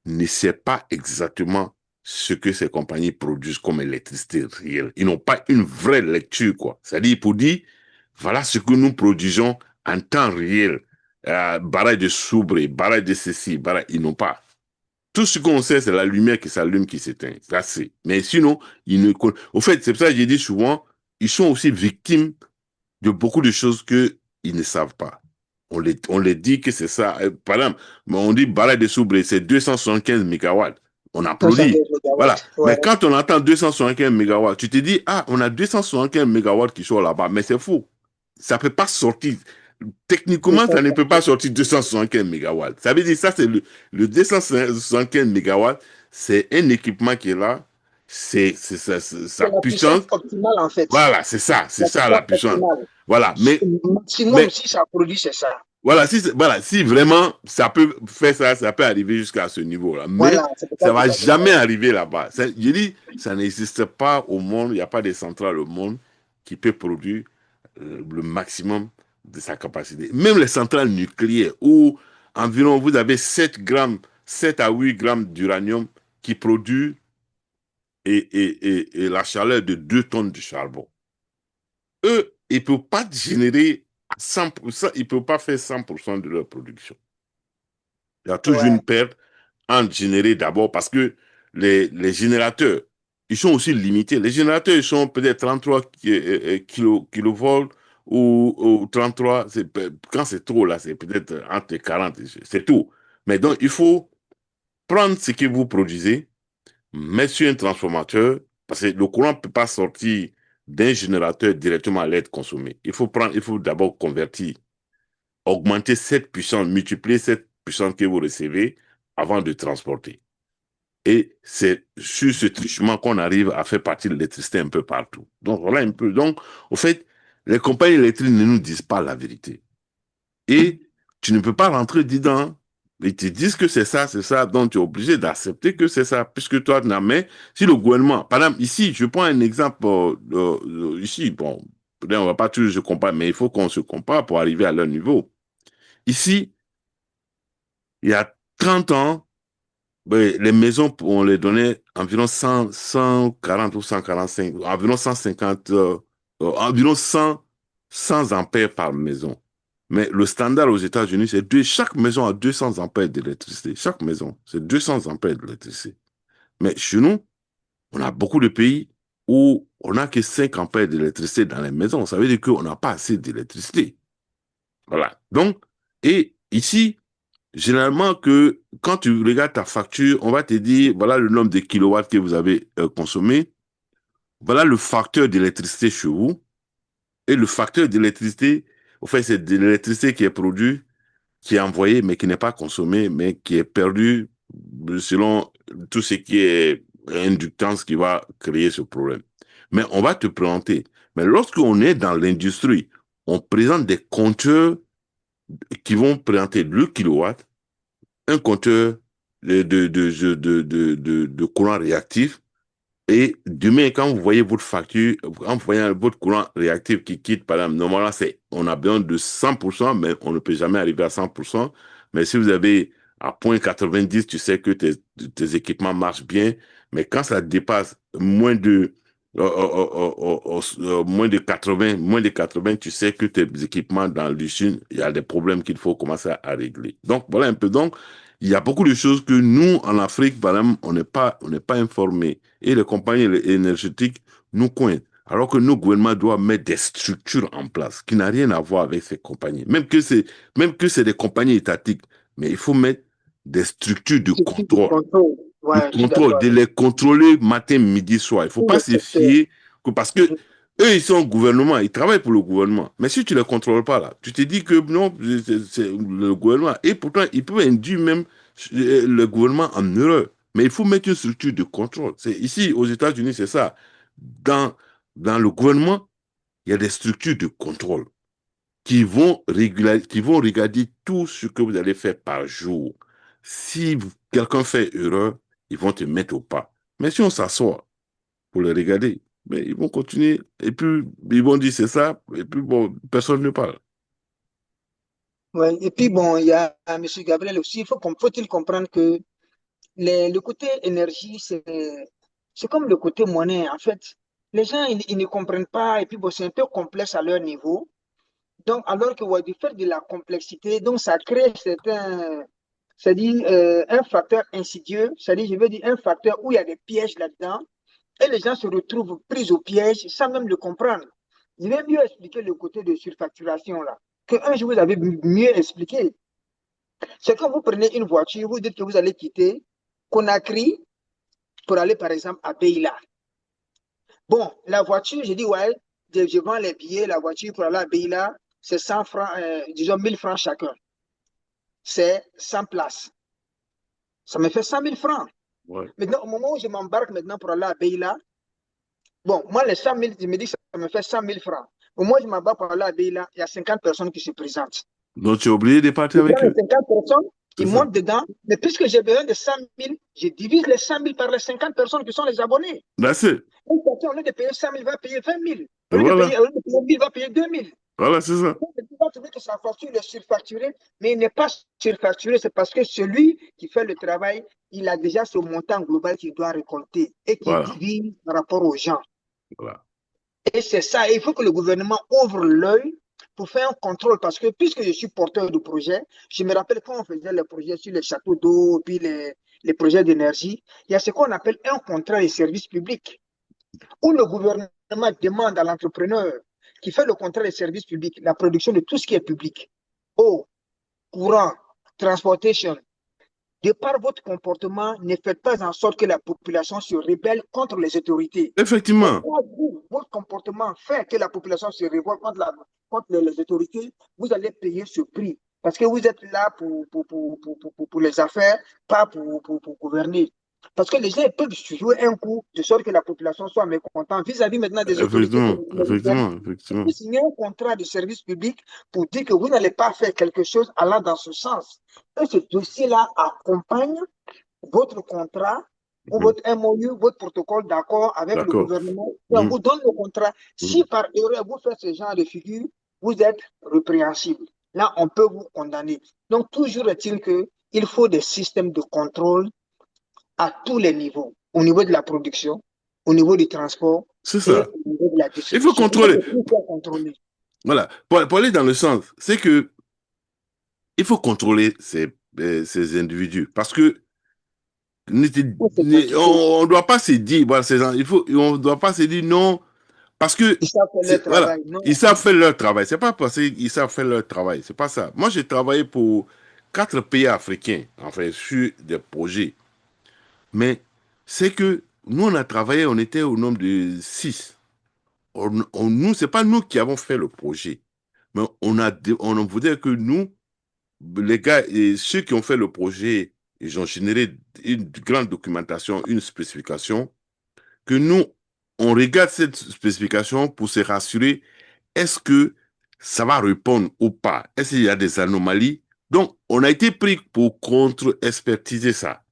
ne sait pas exactement ce que ces compagnies produisent comme électricité réelle. Ils n'ont pas une vraie lecture, quoi. C'est-à-dire pour dire, voilà ce que nous produisons en temps réel. Barrage de Soubré, barrage de ceci, barrage, ils n'ont pas. Tout ce qu'on sait, c'est la lumière qui s'allume, qui s'éteint. Ça, c'est. Mais sinon, ils ne connaissent. Au fait, c'est pour ça que j'ai dit souvent, ils sont aussi victimes de beaucoup de choses qu'ils ne savent pas. On les dit que c'est ça. Par exemple, on dit barrage de Soubré, c'est 275 mégawatts. On applaudit. 215 Voilà. mégawatts. Ouais. Mais quand on entend 275 mégawatts, tu te dis, ah, on a 275 mégawatts qui sont là-bas. Mais c'est faux. Ça ne peut pas sortir. Techniquement, ça ne peut pas 215. sortir 275 mégawatts. Ça veut dire, ça, c'est le 275 mégawatts, c'est un équipement qui est là. C'est C'est sa la puissance puissance. optimale, en fait. Voilà, c'est La ça la puissance puissance. optimale. Voilà, Le maximum, mais si ça produit, c'est ça. voilà, si vraiment ça peut faire ça, ça peut arriver jusqu'à ce niveau-là. Mais Voilà, c'est pour ça ça que va ça peut jamais faire. arriver là-bas. Je dis, ça n'existe pas au monde, il n'y a pas de centrale au monde qui peut produire le maximum de sa capacité. Même les centrales nucléaires, où environ vous avez 7 grammes, 7 à 8 grammes d'uranium qui produit et la chaleur de 2 tonnes de charbon. Eux, ils ne peuvent pas générer à 100%, ils ne peuvent pas faire 100% de leur production. Il y a toujours Ouais. une perte en générer d'abord parce que les générateurs, ils sont aussi limités. Les générateurs, ils sont peut-être 33 kilovolts ou 33. Quand c'est trop, là, c'est peut-être entre 40, c'est tout. Mais donc, il faut prendre ce que vous produisez, mettre sur un transformateur, parce que le courant ne peut pas sortir d'un générateur directement à l'aide consommée. Il faut d'abord convertir, augmenter cette puissance, multiplier cette puissance que vous recevez avant de transporter. Et c'est sur ce truchement qu'on arrive à faire partir l'électricité un peu partout. Donc voilà un peu. Donc, au fait, les compagnies électriques ne nous disent pas la vérité. Et tu ne peux pas rentrer dedans. Ils te disent que c'est ça, donc tu es obligé d'accepter que c'est ça, puisque toi, non, mais si le gouvernement, par exemple, ici, je prends un exemple, ici, bon, peut-être on va pas toujours se comparer, mais il faut qu'on se compare pour arriver à leur niveau. Ici, il y a 30 ans, ben, les maisons, on les donnait environ 140 ou 145, environ 150, environ 100 ampères par maison. Mais le standard aux États-Unis, c'est chaque maison a 200 ampères d'électricité. Chaque maison, c'est 200 ampères d'électricité. Mais chez nous, on a beaucoup de pays où on n'a que 5 ampères d'électricité dans les maisons. Ça veut dire qu'on n'a pas assez d'électricité. Voilà. Donc, et ici, généralement, que quand tu regardes ta facture, on va te dire, voilà le nombre de kilowatts que vous avez consommé, voilà le facteur d'électricité chez vous, et le facteur d'électricité, au fait, c'est de l'électricité qui est produite, qui est envoyée, mais qui n'est pas consommée, mais qui est perdue selon tout ce qui est inductance qui va créer ce problème. Mais on va te présenter. Mais lorsqu'on est dans l'industrie, on présente des compteurs qui vont présenter le kilowatt, un compteur de courant réactif. Et demain, quand vous voyez votre facture, quand vous voyez votre courant réactif qui quitte, par exemple, normalement, on a besoin de 100%, mais on ne peut jamais arriver à 100%. Mais si vous avez à 0,90, tu sais que tes équipements marchent bien. Mais quand ça dépasse moins de 80, tu sais que tes équipements dans l'usine, il y a des problèmes qu'il faut commencer à régler. Donc, voilà un peu. Donc, Il y a beaucoup de choses que nous, en Afrique, par exemple, on n'est pas informés. Et les compagnies énergétiques nous coincent. Alors que nos gouvernements doivent mettre des structures en place qui n'ont rien à voir avec ces compagnies. Même que c'est des compagnies étatiques. Mais il faut mettre des structures C'est plus du contrôle. Ouais, je suis d'accord de avec les contrôler matin, midi, soir. Il ne faut tous pas les se secteurs. fier parce que eux, ils sont au gouvernement, ils travaillent pour le gouvernement. Mais si tu ne les contrôles pas, là, tu te dis que non, c'est le gouvernement. Et pourtant, ils peuvent induire même le gouvernement en erreur. Mais il faut mettre une structure de contrôle. Ici, aux États-Unis, c'est ça. Dans le gouvernement, il y a des structures de contrôle qui vont regarder tout ce que vous allez faire par jour. Si quelqu'un fait erreur, ils vont te mettre au pas. Mais si on s'assoit pour le regarder, mais ils vont continuer. Et puis, ils vont dire c'est ça. Et puis, bon, personne ne parle. Ouais. Et puis, bon, il y a M. Gabriel aussi. Faut-il comprendre que le côté énergie, c'est comme le côté monnaie. En fait, les gens, ils ne comprennent pas. Et puis, bon, c'est un peu complexe à leur niveau. Donc, alors que ouais, du fait de la complexité, donc ça crée c'est-à-dire un facteur insidieux, c'est-à-dire, je veux dire, un facteur où il y a des pièges là-dedans, et les gens se retrouvent pris au piège sans même le comprendre. Je vais mieux expliquer le côté de surfacturation là, que un jour vous avez mieux expliqué. C'est quand vous prenez une voiture, vous dites que vous allez quitter Conakry pour aller par exemple à Beila. Bon, la voiture, je dis, ouais, je vends les billets, la voiture pour aller à Beila, c'est 100 francs, disons 1000 francs chacun. C'est 100 places. Ça me fait 100 000 francs. Ouais. Maintenant, au moment où je m'embarque maintenant pour aller à Beila, bon, moi, les 100 000, je me dis que ça me fait 100 000 francs. Au moment où je m'embarque pour aller à Beila, il y a 50 personnes qui se présentent. Donc, tu es obligé de partir Je avec prends les eux. 50 personnes, C'est ils ça. montent dedans, mais puisque j'ai besoin de 100 000, je divise les 100 000 par les 50 personnes qui sont les abonnés. That's it. Une personne, au lieu de payer 100 000, va payer 20 000. Et voilà. Au lieu de payer 1000, va payer 2 000. Voilà, c'est ça. Tu vas trouver que sa facture est surfacturée, mais il n'est pas surfacturé, c'est parce que celui qui fait le travail, il a déjà ce montant global qu'il doit récolter et qui Voilà. divise par rapport aux gens. Voilà. Et c'est ça, il faut que le gouvernement ouvre l'œil pour faire un contrôle, parce que puisque je suis porteur de projet, je me rappelle quand on faisait les projets sur les châteaux d'eau, puis les projets d'énergie, il y a ce qu'on appelle un contrat de service public, où le gouvernement demande à l'entrepreneur qui fait le contrat de service public la production de tout ce qui est public, eau, courant, transportation. De par votre comportement, ne faites pas en sorte que la population se rébelle contre les autorités. Et Effectivement. quand vous, votre comportement fait que la population se révolte contre les autorités, vous allez payer ce prix. Parce que vous êtes là pour les affaires, pas pour gouverner. Parce que les gens peuvent jouer un coup de sorte que la population soit mécontente vis-à-vis maintenant des autorités Effectivement. américaines. Effectivement. Vous Effectivement. signez un contrat de service public pour dire que vous n'allez pas faire quelque chose allant dans ce sens. Et ce dossier-là accompagne votre contrat ou Mhm. votre MOU, votre protocole d'accord avec le D'accord. gouvernement. Et on Mhm. vous donne le contrat. Si Mhm. par erreur vous faites ce genre de figure, vous êtes répréhensible. Là, on peut vous condamner. Donc, toujours est-il qu'il faut des systèmes de contrôle à tous les niveaux, au niveau de la production, au niveau du transport C'est et ça. au niveau de la Il faut distribution. Il faut contrôler. que tout soit contrôlé. Voilà. Pour aller dans le sens, c'est que il faut contrôler ces individus parce que C'est compliqué. on ne doit pas se dire, voilà, on doit pas se dire non, parce que, Ils savent faire leur voilà, travail. ils Non. savent faire leur travail. C'est pas parce qu'ils savent faire leur travail. C'est pas ça. Moi, j'ai travaillé pour 4 pays africains, enfin, sur des projets. Mais c'est que nous, on a travaillé, on était au nombre de 6. Nous, c'est pas nous qui avons fait le projet. Mais on voudrait que nous, les gars, et ceux qui ont fait le projet, ils ont généré une grande documentation, une spécification, que nous, on regarde cette spécification pour se rassurer, est-ce que ça va répondre ou pas? Est-ce qu'il y a des anomalies? Donc, on a été pris pour contre-expertiser ça.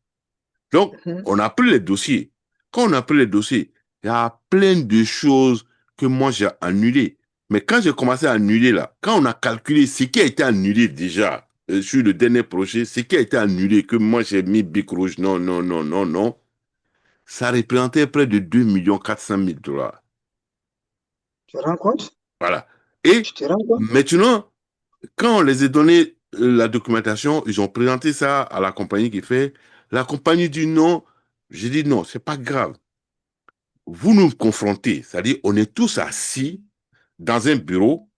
Donc, Mhm. on a pris les dossiers. Quand on a pris les dossiers, il y a plein de choses que moi j'ai annulées. Mais quand j'ai commencé à annuler là, quand on a calculé ce qui a été annulé déjà sur le dernier projet, ce qui a été annulé, que moi j'ai mis bic rouge, non, non, non, non, non, ça représentait près de 2 400 000 dollars. Tu te rends compte? Voilà. Et Tu te rends compte? maintenant, quand on les a donnés la documentation, ils ont présenté ça à la compagnie qui fait. La compagnie dit non. J'ai dit non, c'est pas grave. Vous nous confrontez, c'est-à-dire on est tous assis dans un bureau,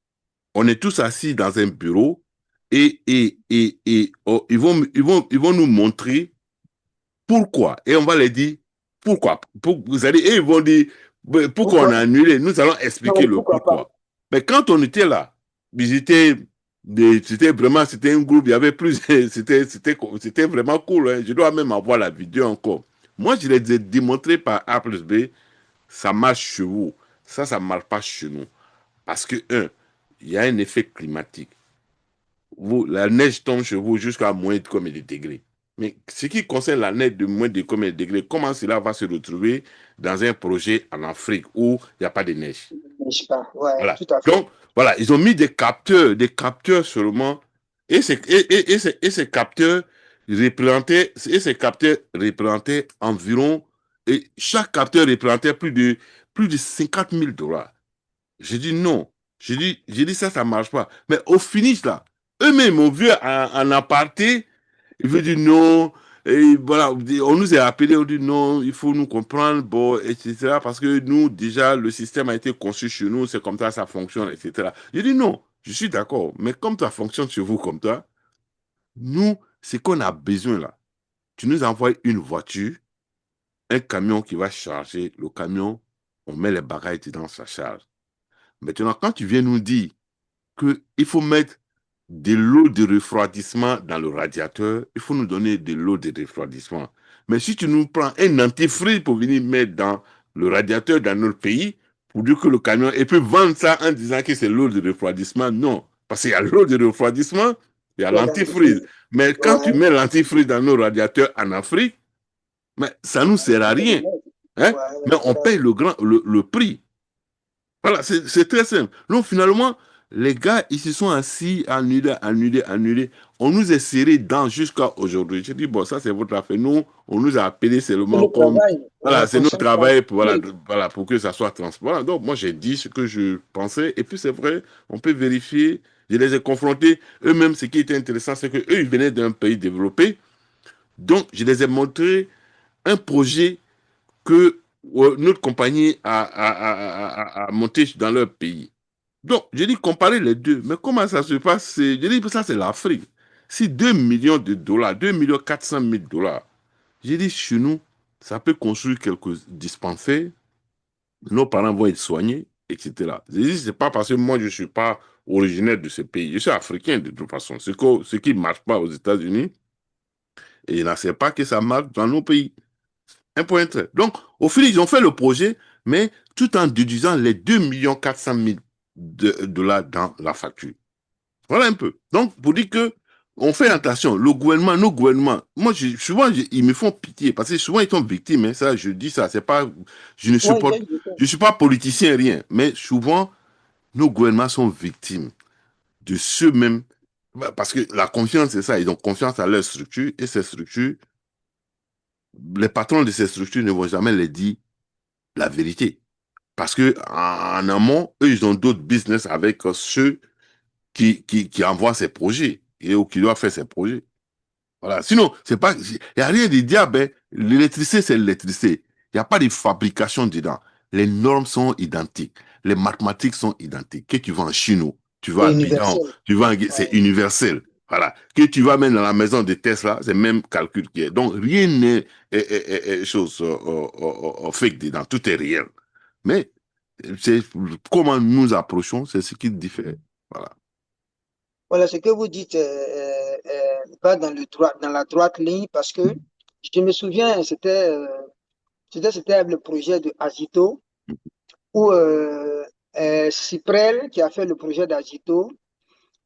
on est tous assis dans un bureau et oh, ils vont nous montrer pourquoi. Et on va leur dire pourquoi. Vous allez, et ils vont dire pourquoi on Pourquoi? a annulé. Nous allons expliquer Non, le pourquoi pas? pourquoi. Mais quand on était là, c'était vraiment, c'était un groupe, il y avait plus, c'était vraiment cool. Hein. Je dois même avoir la vidéo encore. Moi, je les ai démontré par A plus B, ça marche chez vous. Ça ne marche pas chez nous. Parce que, un, il y a un effet climatique. La neige tombe chez vous jusqu'à moins de combien de degrés. Mais ce qui concerne la neige de moins de combien de degrés, comment cela va se retrouver dans un projet en Afrique où il n'y a pas de neige? N'est-ce pas? Ouais, Voilà. tout à fait. Donc, voilà, ils ont mis des capteurs seulement, et ces capteurs représentaient environ, et chaque capteur représentait plus de 50 000 dollars. J'ai dit non. J'ai dit ça, ça marche pas. Mais au finish, là, eux-mêmes ont vu en aparté, ils veulent dire non. Et voilà, on nous a appelé, on dit non, il faut nous comprendre, bon, etc. Parce que nous, déjà, le système a été conçu chez nous, c'est comme ça fonctionne, etc. J'ai dit non, je suis d'accord. Mais comme ça fonctionne chez vous comme ça, nous, ce qu'on a besoin là, tu nous envoies une voiture, un camion qui va charger le camion, on met les bagages dedans, ça charge. Maintenant, quand tu viens nous dire qu'il faut mettre de l'eau de refroidissement dans le radiateur, il faut nous donner de l'eau de refroidissement. Mais si tu nous prends un antifreeze pour venir mettre dans le radiateur dans notre pays, pour dire que le camion, et puis vendre ça en disant que c'est l'eau de refroidissement, non. Parce qu'il y a l'eau de refroidissement, il y a Il y a l'antifreeze. l'antifreeze. Mais quand tu Ouais, mets l'antifreeze dans nos radiateurs en Afrique, mais ça ne nous sert à ça fait de rien. l'aide. Hein? Ouais, Mais c'est on vrai. paye le prix. Voilà, c'est très simple. Donc finalement, les gars, ils se sont assis, annulés. On nous est serré dans jusqu'à aujourd'hui. Je dis, bon, ça c'est votre affaire. Nous, on nous a appelé C'est seulement le comme, travail. voilà, Ouais, c'est notre conscient travail. travail pour, voilà, pour que ça soit transparent. Donc moi, j'ai dit ce que je pensais. Et puis c'est vrai, on peut vérifier. Je les ai confrontés. Eux-mêmes, ce qui était intéressant, c'est qu'eux, ils venaient d'un pays développé. Donc, je les ai montré un projet que notre compagnie a monté dans leur pays. Donc, je dis comparer les deux. Mais comment ça se passe? Je dis ça, c'est l'Afrique. Si 2 millions de dollars, 2 millions 400 000 dollars, j'ai dit chez nous, ça peut construire quelques dispensaires, nos parents vont être soignés, etc. Je dis, c'est pas parce que moi, je ne suis pas originaire de ce pays. Je suis africain de toute façon. Ce qui ne marche pas aux États-Unis, et je ne sais pas que ça marche dans nos pays. Un point très. Donc, au final, ils ont fait le projet, mais tout en déduisant les 2 400 000 dollars dans la facture. Voilà un peu. Donc, pour dire que on fait attention, le gouvernement, nos gouvernements, moi, souvent, ils me font pitié parce que souvent, ils sont victimes. Hein, ça, je dis ça, c'est pas, je ne Ouais, supporte, je suis pas politicien, rien, mais souvent, nos gouvernements sont victimes de ceux-mêmes. Parce que la confiance, c'est ça. Ils ont confiance à leur structure et ces structures, les patrons de ces structures ne vont jamais les dire la vérité. Parce que en amont, eux, ils ont d'autres business avec ceux qui envoient ces projets et ou qui doivent faire ces projets. Voilà. Sinon, c'est pas, il n'y a rien de diable. Hein. L'électricité, c'est l'électricité. Il n'y a pas de fabrication dedans. Les normes sont identiques. Les mathématiques sont identiques. Que tu vas en Chine, tu vas c'est à Bidon, universel. c'est Ouais. universel. Voilà. Que tu vas même dans la maison de Tesla, c'est le même calcul qui est. Donc, rien n'est chose fake dedans. Tout est réel. Mais c'est comment nous approchons, c'est ce qui diffère. Voilà. Voilà, ce que vous dites va dans dans la droite ligne parce que je me souviens, c'était le projet de Azito où Cyprel qui a fait le projet d'Azito,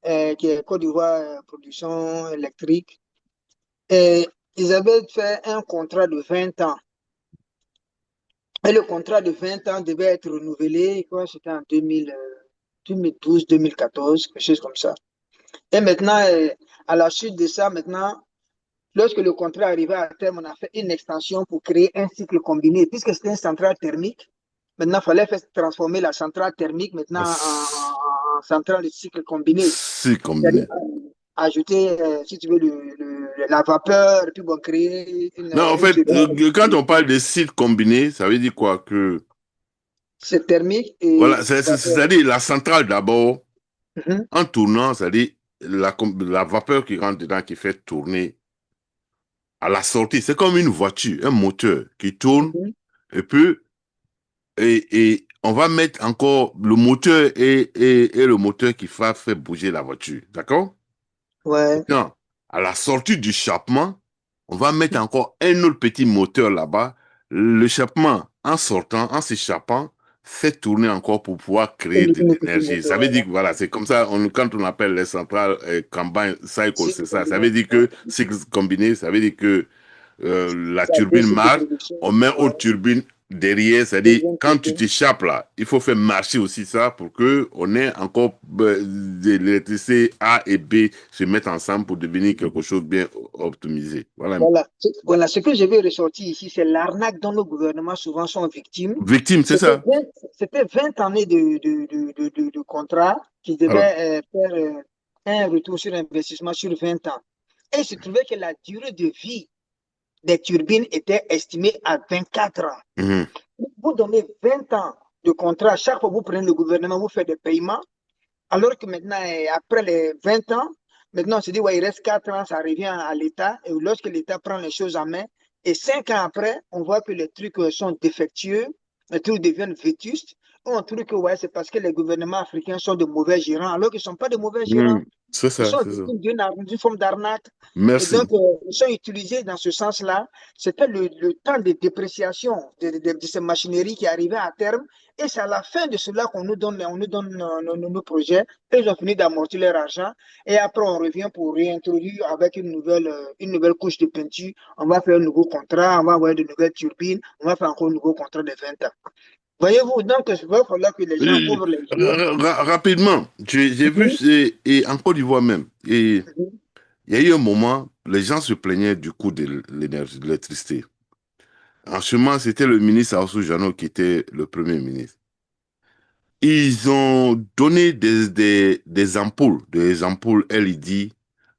qui est Côte d'Ivoire Production électrique, et ils avaient fait un contrat de 20 ans. Et le contrat de 20 ans devait être renouvelé, quoi, c'était en 2012, 2014, quelque chose comme ça. Et maintenant, à la suite de ça, maintenant, lorsque le contrat arrivait à terme, on a fait une extension pour créer un cycle combiné. Puisque c'était une centrale thermique, maintenant, il fallait transformer la centrale thermique maintenant en centrale de cycle combiné. C'est C'est-à-dire combiné. ajouter, si tu veux, la vapeur, et puis bon, créer Non, en une fait, turbine quand on parle de sites combinés, ça veut dire quoi? Que, c'est thermique voilà, et vapeur. c'est-à-dire la centrale d'abord, Mhm, en tournant, c'est-à-dire la vapeur qui rentre dedans, qui fait tourner à la sortie. C'est comme une voiture, un moteur qui tourne mhm. et puis, et on va mettre encore le moteur et le moteur qui va faire bouger la voiture. D'accord? Ouais, Maintenant, à la sortie du chapement, on va mettre encore un autre petit moteur là-bas. Le chapement, en sortant, en s'échappant, fait tourner encore pour pouvoir créer de une petite l'énergie. moteur, Ça veut voilà. dire que voilà, c'est comme ça, quand on appelle les centrales combine cycle, Cycle c'est ça. Ça combiné, veut dire ouais. que cycle combiné, ça veut dire que la Ça a deux turbine cycles de marche, production. on met Ouais. autre turbine derrière, c'est-à-dire Deuxième quand tu turbine. t'échappes là, il faut faire marcher aussi ça pour que on ait encore de l'électricité A et B se mettre ensemble pour devenir quelque chose de bien optimisé. Voilà un peu. Voilà. Voilà, ce que je vais ressortir ici, c'est l'arnaque dont nos gouvernements souvent sont victimes. Victime, c'est C'était ça. 20, c'était 20 années de contrat qui Voilà. devaient faire un retour sur investissement sur 20 ans. Et il se trouvait que la durée de vie des turbines était estimée à 24 ans. Mhm. Vous donnez 20 ans de contrat, chaque fois que vous prenez le gouvernement, vous faites des paiements, alors que maintenant, après les 20 ans, maintenant on se dit, ouais, il reste 4 ans, ça revient à l'État, et lorsque l'État prend les choses en main, et 5 ans après, on voit que les trucs sont défectueux, les trucs deviennent vétustes, on trouve que ouais, c'est parce que les gouvernements africains sont de mauvais gérants, alors qu'ils ne sont pas de mauvais gérants. Mhm. C'est Ils ça, sont c'est ça. victimes d'une forme d'arnaque. Et Merci. donc, ils sont utilisés dans ce sens-là. C'était le temps de dépréciation de ces machineries qui arrivaient à terme. Et c'est à la fin de cela qu'on nous donne, nos projets. Et ils ont fini d'amortir leur argent. Et après, on revient pour réintroduire avec une nouvelle couche de peinture. On va faire un nouveau contrat, on va avoir de nouvelles turbines, on va faire encore un nouveau contrat de 20 ans. Voyez-vous, donc, il va falloir que les gens ouvrent les yeux. Rapidement, j'ai vu, Mhm, et en Côte d'Ivoire même, et mhm. il y a eu un moment, les gens se plaignaient du coût de l'énergie, de l'électricité. En ce moment, c'était le ministre Aoussou Jano qui était le premier ministre. Ils ont donné des ampoules LED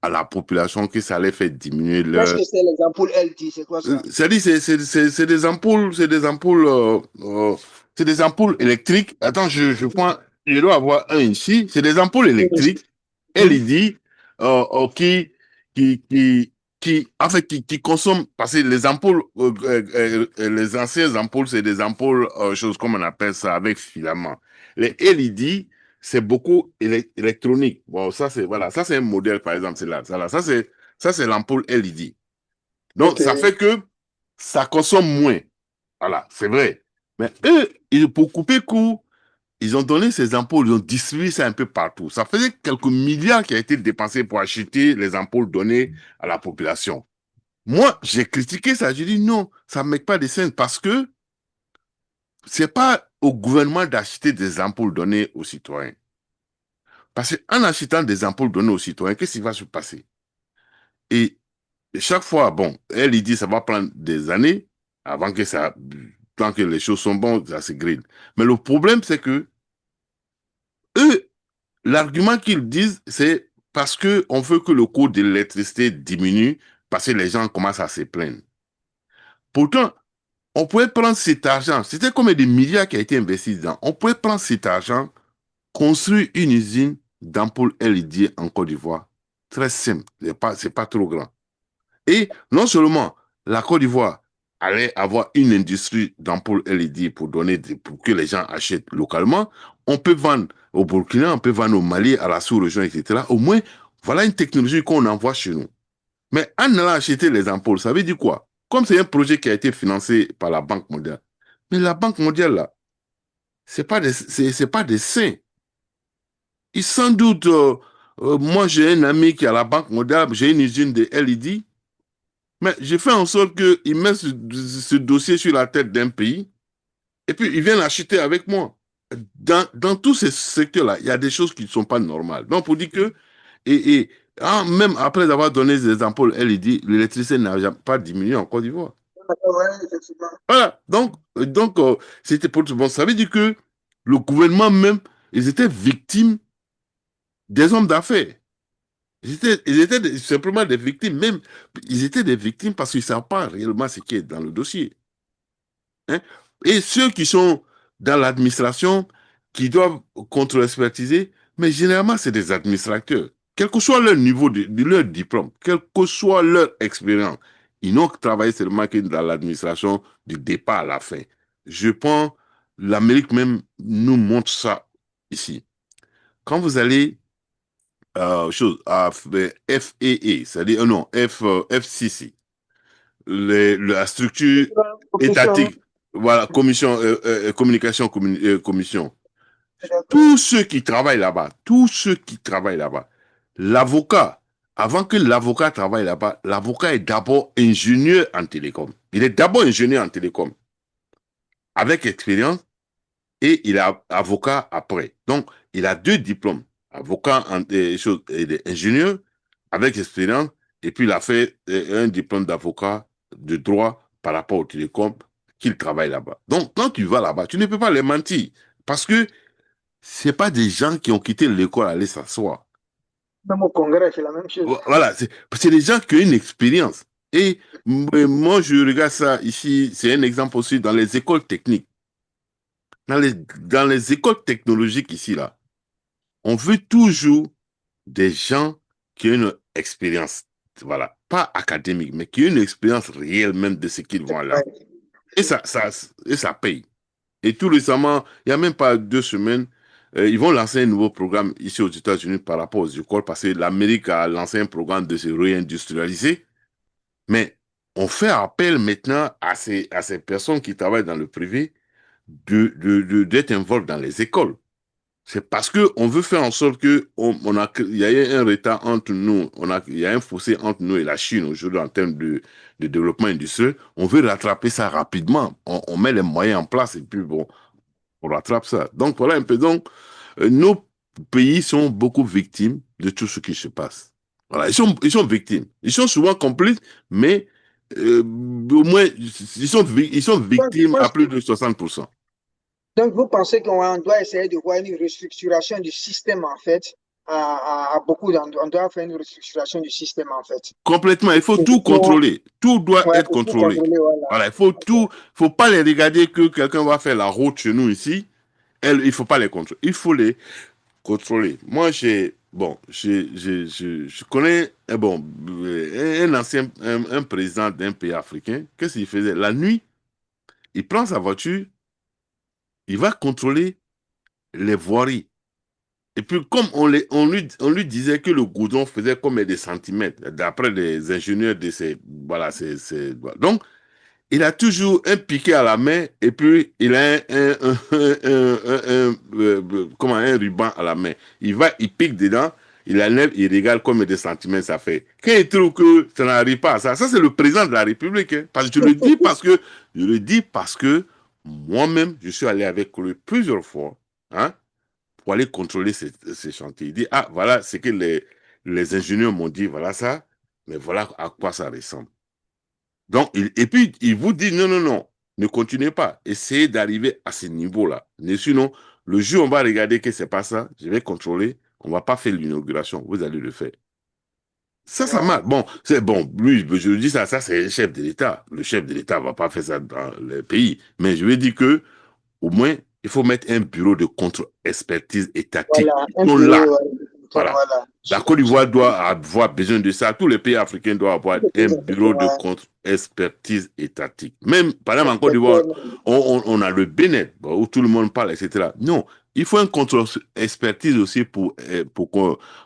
à la population que ça allait faire diminuer Qu'est-ce leur... que c'est les ampoules LT? C'est quoi ça? C'est-à-dire, c'est des ampoules électriques. Attends, je dois avoir un ici. C'est des ampoules électriques Mhm. LED qui, qui, en fait, qui consomment, parce que les ampoules, les anciennes ampoules, c'est des ampoules, choses comme on appelle ça, avec filament. Les LED, c'est beaucoup électronique. Bon, ça, c'est, voilà, ça, c'est un modèle, par exemple, c'est là, ça, c'est l'ampoule LED. Donc, Ok. ça fait que ça consomme moins. Voilà, c'est vrai. Mais eux, pour couper court, ils ont donné ces ampoules, ils ont distribué ça un peu partout. Ça faisait quelques milliards qui ont été dépensés pour acheter les ampoules données à la population. Moi, j'ai critiqué ça. J'ai dit non, ça ne met pas de sens parce que c'est pas au gouvernement d'acheter des ampoules données aux citoyens. Parce qu'en achetant des ampoules données aux citoyens, qu'est-ce qui va se passer? Et chaque fois, bon, elle il dit ça va prendre des années avant que ça, tant que les choses sont bonnes, ça se grille. Mais le problème, c'est que eux, l'argument qu'ils disent, c'est parce que on veut que le coût de l'électricité diminue, parce que les gens commencent à se plaindre. Pourtant, on pouvait prendre cet argent, c'était comme des milliards qui a été investis dedans. On pouvait prendre cet argent, construire une usine d'ampoules LED en Côte d'Ivoire. Très simple, c'est pas trop grand. Et non seulement la Côte d'Ivoire allait avoir une industrie d'ampoules LED pour que les gens achètent localement, on peut vendre au Burkina, on peut vendre au Mali, à la sous-région, etc. Au moins, voilà une technologie qu'on envoie chez nous. Mais en allant acheter les ampoules, ça veut dire quoi? Comme c'est un projet qui a été financé par la Banque mondiale. Mais la Banque mondiale, là, c'est pas des saints. Et sans doute, moi, j'ai un ami qui est à la Banque mondiale, j'ai une usine de LED. Mais j'ai fait en sorte qu'il met ce dossier sur la tête d'un pays et puis il vient l'acheter avec moi. Dans tous ces secteurs-là, il y a des choses qui ne sont pas normales. Donc, pour dire que, même après avoir donné des ampoules LED, l'électricité n'a pas diminué en Côte d'Ivoire. Ouais, effectivement. Voilà. C'était pour tout bon. Ça veut dire que le gouvernement même, ils étaient victimes des hommes d'affaires. simplement des victimes. Même, ils étaient des victimes parce qu'ils ne savent pas réellement ce qui est dans le dossier. Hein. Et ceux qui sont dans l'administration, qui doivent contre-expertiser, mais généralement, c'est des administrateurs. Quel que soit leur niveau de leur diplôme, quelle que soit leur expérience, ils n'ont travaillé seulement que dans l'administration du départ à la fin. Je pense, l'Amérique même nous montre ça ici. Quand vous allez à FEE, c'est-à-dire, non, FCC, la structure Commission, étatique, voilà, commission, communication, commission. d'accord. Tous ceux qui travaillent là-bas, tous ceux qui travaillent là-bas, l'avocat, avant que l'avocat travaille là-bas, l'avocat est d'abord ingénieur en télécom. Il est d'abord ingénieur en télécom, avec expérience, et il est avocat après. Donc, il a deux diplômes. Avocat en il est ingénieur avec expérience, et puis il a fait un diplôme d'avocat de droit par rapport au télécom qu'il travaille là-bas. Donc, quand tu vas là-bas, tu ne peux pas les mentir, parce que c'est pas des gens qui ont quitté l'école à aller s'asseoir. Même au Congrès, c'est la même chose. Voilà, c'est des gens qui ont une expérience. Et moi, je regarde ça ici, c'est un exemple aussi dans les écoles techniques. Dans les écoles technologiques ici, là, on veut toujours des gens qui ont une expérience, voilà, pas académique, mais qui ont une expérience réelle même de ce qu'ils vont là. Ouais. Et ça paye. Et tout récemment, il n'y a même pas 2 semaines, ils vont lancer un nouveau programme ici aux États-Unis par rapport aux écoles, parce que l'Amérique a lancé un programme de se réindustrialiser. Mais on fait appel maintenant à ces personnes qui travaillent dans le privé d'être involvés dans les écoles. C'est parce qu'on veut faire en sorte que il y a un retard entre nous, il y a un fossé entre nous et la Chine aujourd'hui en termes de développement industriel. On veut rattraper ça rapidement. On met les moyens en place et puis bon, on rattrape ça. Donc voilà un peu. Donc, nos pays sont beaucoup victimes de tout ce qui se passe. Voilà, ils sont victimes. Ils sont souvent complices, mais au moins, ils sont victimes à plus de 60%. Donc, vous pensez qu'on doit essayer de voir une restructuration du système, en fait, à beaucoup d'endroits. On doit faire une restructuration du système, en fait. Complètement, il faut Pour, tout contrôler. Tout doit ouais, être pour tout contrôlé. contrôler, voilà. Voilà, faut pas les regarder que quelqu'un va faire la route chez nous ici. Il faut pas les contrôler. Il faut les contrôler. Moi, je connais, un ancien, un président d'un pays africain. Qu'est-ce qu'il faisait? La nuit, il prend sa voiture, il va contrôler les voiries. Et puis, comme on lui disait que le goudron faisait comme des centimètres, d'après les ingénieurs de ces, voilà, voilà. Donc, il a toujours un piquet à la main et puis il a comment, un ruban à la main. Il pique dedans, il enlève, il regarde comme des centimètres ça fait. Quand il trouve que ça n'arrive pas à ça, ça c'est le président de la République. Hein. Parce que je le dis parce que moi-même, je suis allé avec lui plusieurs fois, hein, pour aller contrôler ces chantiers. Il dit, ah, voilà ce que les ingénieurs m'ont dit, voilà ça, mais voilà à quoi ça ressemble. Donc, et puis, il vous dit, non, non, non, ne continuez pas. Essayez d'arriver à ce niveau-là. Mais sinon, le jour où on va regarder que ce n'est pas ça, je vais contrôler, on ne va pas faire l'inauguration, vous allez le faire. Ça marche. Ouais. Bon, c'est bon, lui, je dis ça, ça c'est le chef de l'État. Le chef de l'État ne va pas faire ça dans le pays. Mais je vais dire que, au moins, il faut mettre un bureau de contre-expertise étatique. Voilà, Ils un sont bureau, là. Voilà. voilà. La Côte d'Ivoire doit avoir besoin de ça. Tous les pays africains doivent avoir un bureau de Ouais. contre-expertise étatique. Même, par exemple, en Côte d'Ivoire, Inspecteur, on a le Bénin, bon, où tout le monde parle, etc. Non, il faut un contre-expertise aussi pour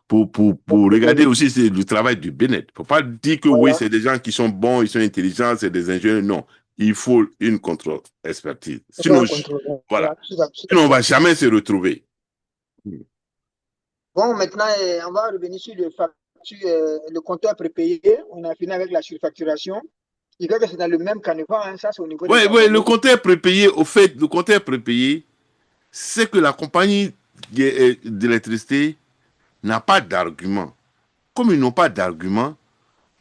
regarder aussi le travail du Bénin. Il ne faut pas dire que oui, voilà. c'est des gens qui sont bons, ils sont intelligents, c'est des ingénieurs. Non, il faut une contre-expertise. Il faut Sinon, un contrôle. voilà. Voilà, je suis Sinon, on ne va d'accord. jamais se retrouver. Bon, maintenant, on va revenir sur le compteur prépayé. On a fini avec la surfacturation. Il crois que c'est dans le même canevas, hein, ça c'est au niveau Oui, des ouais, le abonnés. compteur prépayé, au fait, le compteur prépayé, c'est que la compagnie d'électricité n'a pas d'argument. Comme ils n'ont pas d'argument,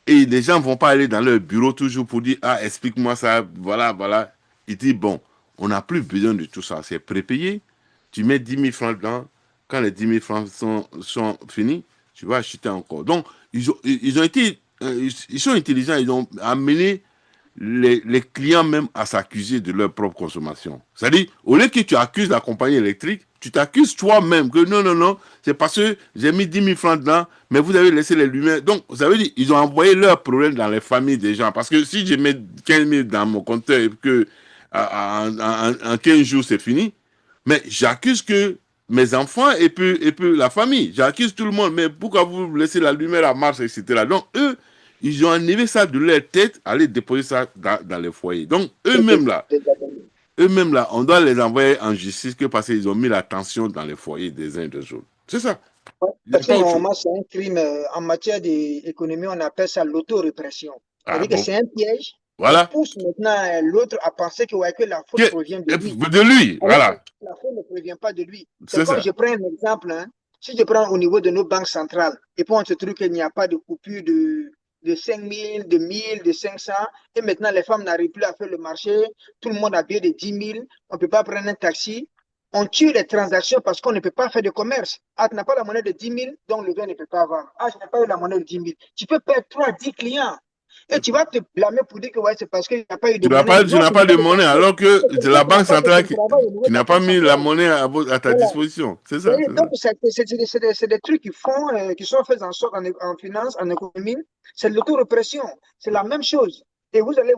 et les gens ne vont pas aller dans leur bureau toujours pour dire, ah, explique-moi ça, voilà, voilà. Ils disent, bon, on n'a plus besoin de tout ça, c'est prépayé. Tu mets 10 000 francs dedans, quand les 10 000 francs sont finis, tu vas acheter encore. Donc, ils ont été, ils sont intelligents, ils ont amené les clients même à s'accuser de leur propre consommation. C'est-à-dire, au lieu que tu accuses la compagnie électrique, tu t'accuses toi-même que non, non, non, c'est parce que j'ai mis 10 000 francs dedans, mais vous avez laissé les lumières. Donc, ça veut dire ils ont envoyé leurs problèmes dans les familles des gens. Parce que si je mets 15 000 dans mon compteur et que en 15 jours, c'est fini, mais j'accuse que mes enfants et puis la famille. J'accuse tout le monde. Mais pourquoi vous laissez la lumière à marche, etc. Donc, eux, ils ont enlevé ça de leur tête, aller déposer ça dans les foyers. Donc, eux-mêmes là, on doit les envoyer en justice que parce qu'ils ont mis la tension dans les foyers des uns et des autres. C'est ça. Il n'y a Parce que pas autre chose. normalement, c'est un crime en matière d'économie, on appelle ça l'autorépression. Ah C'est-à-dire que bon? c'est un piège qui Voilà. pousse maintenant l'autre à penser que, ouais, que la faute provient de lui. De lui, Alors que voilà. la faute ne provient pas de lui. C'est C'est comme ça. je prends un exemple, hein. Si je prends au niveau de nos banques centrales, et puis on se trouve qu'il n'y a pas de coupure de 5 000, de 1000, de 500, et maintenant les femmes n'arrivent plus à faire le marché, tout le monde a bien de 10 000, on ne peut pas prendre un taxi, on tue les transactions parce qu'on ne peut pas faire de commerce. Ah, tu n'as pas la monnaie de 10 000, donc le gars ne peut pas vendre. Ah, je n'ai pas eu la monnaie de 10 000. Tu peux perdre 3, 10 clients. Et tu vas te blâmer pour dire que ouais, c'est parce qu'il n'y a pas eu de monnaie. Tu Non, n'as ce n'est pas pas de de ta monnaie faute. alors que C'est c'est quelqu'un la qui n'a banque pas fait centrale son travail au niveau qui de la n'a pas banque mis la centrale. monnaie à ta Voilà. disposition. C'est ça, c'est Donc, ça. c'est des trucs qui font, qui sont faits en sorte en finance, en économie. C'est l'autorépression. C'est la même chose. Et vous allez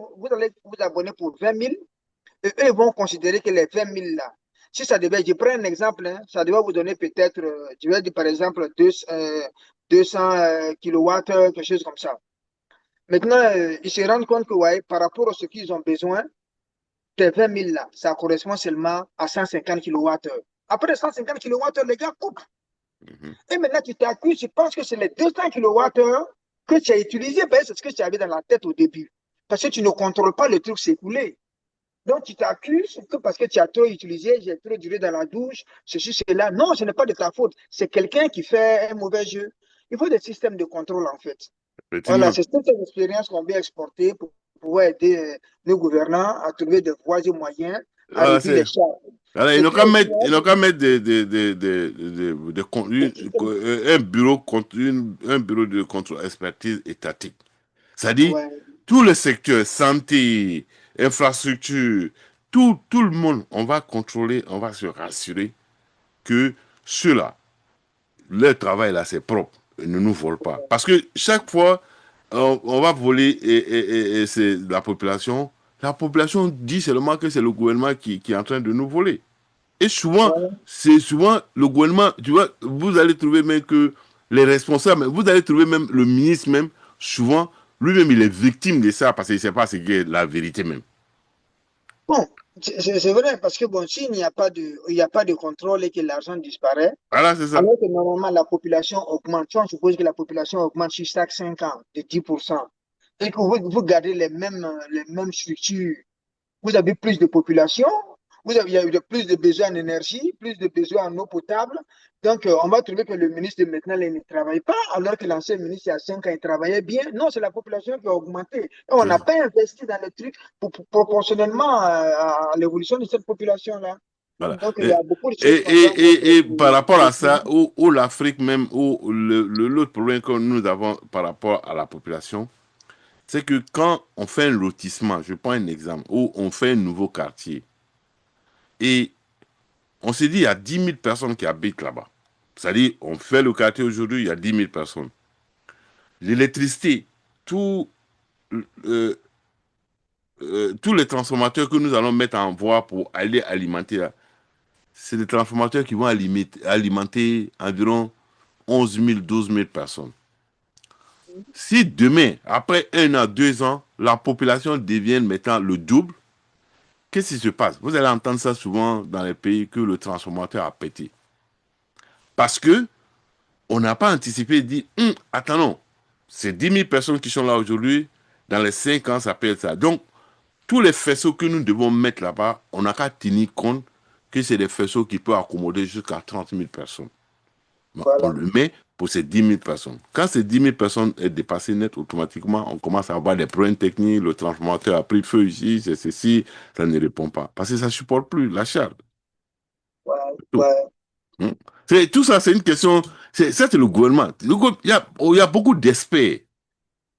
vous abonner pour 20 000 et eux vont considérer que les 20 000 là, si ça devait, je prends un exemple, hein, ça devait vous donner peut-être, je vais dire par exemple 200 kilowatts, quelque chose comme ça. Maintenant, ils se rendent compte que ouais, par rapport à ce qu'ils ont besoin, tes 20 000 là, ça correspond seulement à 150 kilowatts. Après 150 kilowatts, les gars coupent. Mhm. Et maintenant, tu t'accuses, tu penses que c'est les 200 kilowatts que tu as utilisé, ben, c'est ce que tu avais dans la tête au début. Parce que tu ne contrôles pas le truc s'écouler. Donc, tu t'accuses que parce que tu as trop utilisé, j'ai trop duré dans la douche, ceci, cela. Non, ce n'est pas de ta faute. C'est quelqu'un qui fait un mauvais jeu. Il faut des systèmes de contrôle, en fait. Voilà, Effectivement. c'est toute cette expérience qu'on veut exporter pour pouvoir aider nos gouvernants à trouver des voies et moyens à Voilà, réduire les charges. voilà, Et puis aussi, ils n'ont qu'à mettre des systèmes. un bureau, un bureau de contrôle expertise étatique. C'est-à-dire, Ouais, tous les secteurs, santé, infrastructure, tout le monde, on va contrôler, on va se rassurer que ceux-là, leur travail là, c'est propre. Ils ne nous volent pas. Parce que chaque fois, on va voler et c'est la population dit seulement que c'est le gouvernement qui est en train de nous voler. Et souvent, ouais. c'est souvent le gouvernement, tu vois, vous allez trouver même que les responsables, vous allez trouver même le ministre même, souvent, lui-même, il est victime de ça parce qu'il ne sait pas ce qu'est la vérité même. Bon, c'est vrai, parce que bon, s'il n'y a pas de contrôle et que l'argent disparaît, Voilà, c'est ça. alors que normalement la population augmente, si on suppose que la population augmente sur chaque 5 ans de 10%, et que vous gardez les mêmes structures, vous avez plus de population, il y a eu plus de besoins en énergie, plus de besoins en eau potable. Donc, on va trouver que le ministre de maintenant il ne travaille pas, alors que l'ancien ministre, il y a 5 ans, il travaillait bien. Non, c'est la population qui a augmenté. Et on n'a pas investi dans le truc proportionnellement à l'évolution de cette population-là. Voilà. Donc, il y a beaucoup de choses qu'on doit encore Et par rapport à réfléchir. ça, où l'Afrique même, où l'autre problème que nous avons par rapport à la population, c'est que quand on fait un lotissement, je prends un exemple, où on fait un nouveau quartier, et on se dit il y a 10 000 personnes qui habitent là-bas. C'est-à-dire, on fait le quartier aujourd'hui, il y a 10 000 personnes. L'électricité, tout, euh, tous les transformateurs que nous allons mettre en voie pour aller alimenter là, c'est des transformateurs qui vont alimenter environ 11 000, 12 000 personnes. Si demain, après 1 an, 2 ans, la population devient maintenant le double, qu'est-ce qui se passe? Vous allez entendre ça souvent dans les pays que le transformateur a pété. Parce que on n'a pas anticipé et dit, attendons, c'est 10 000 personnes qui sont là aujourd'hui, dans les 5 ans, ça peut être ça. Donc, tous les faisceaux que nous devons mettre là-bas, on n'a qu'à tenir compte que c'est des faisceaux qui peuvent accommoder jusqu'à 30 000 personnes. Donc, on Voilà. le met pour ces 10 000 personnes. Quand ces 10 000 personnes est dépassé net, automatiquement, on commence à avoir des problèmes techniques. Le transformateur a pris feu ici, c'est ceci, ça ne répond pas. Parce que ça ne supporte plus la charge. Ouais, Tout. ouais. Tout ça, c'est une question Ça, c'est le gouvernement. Il y a beaucoup d'experts.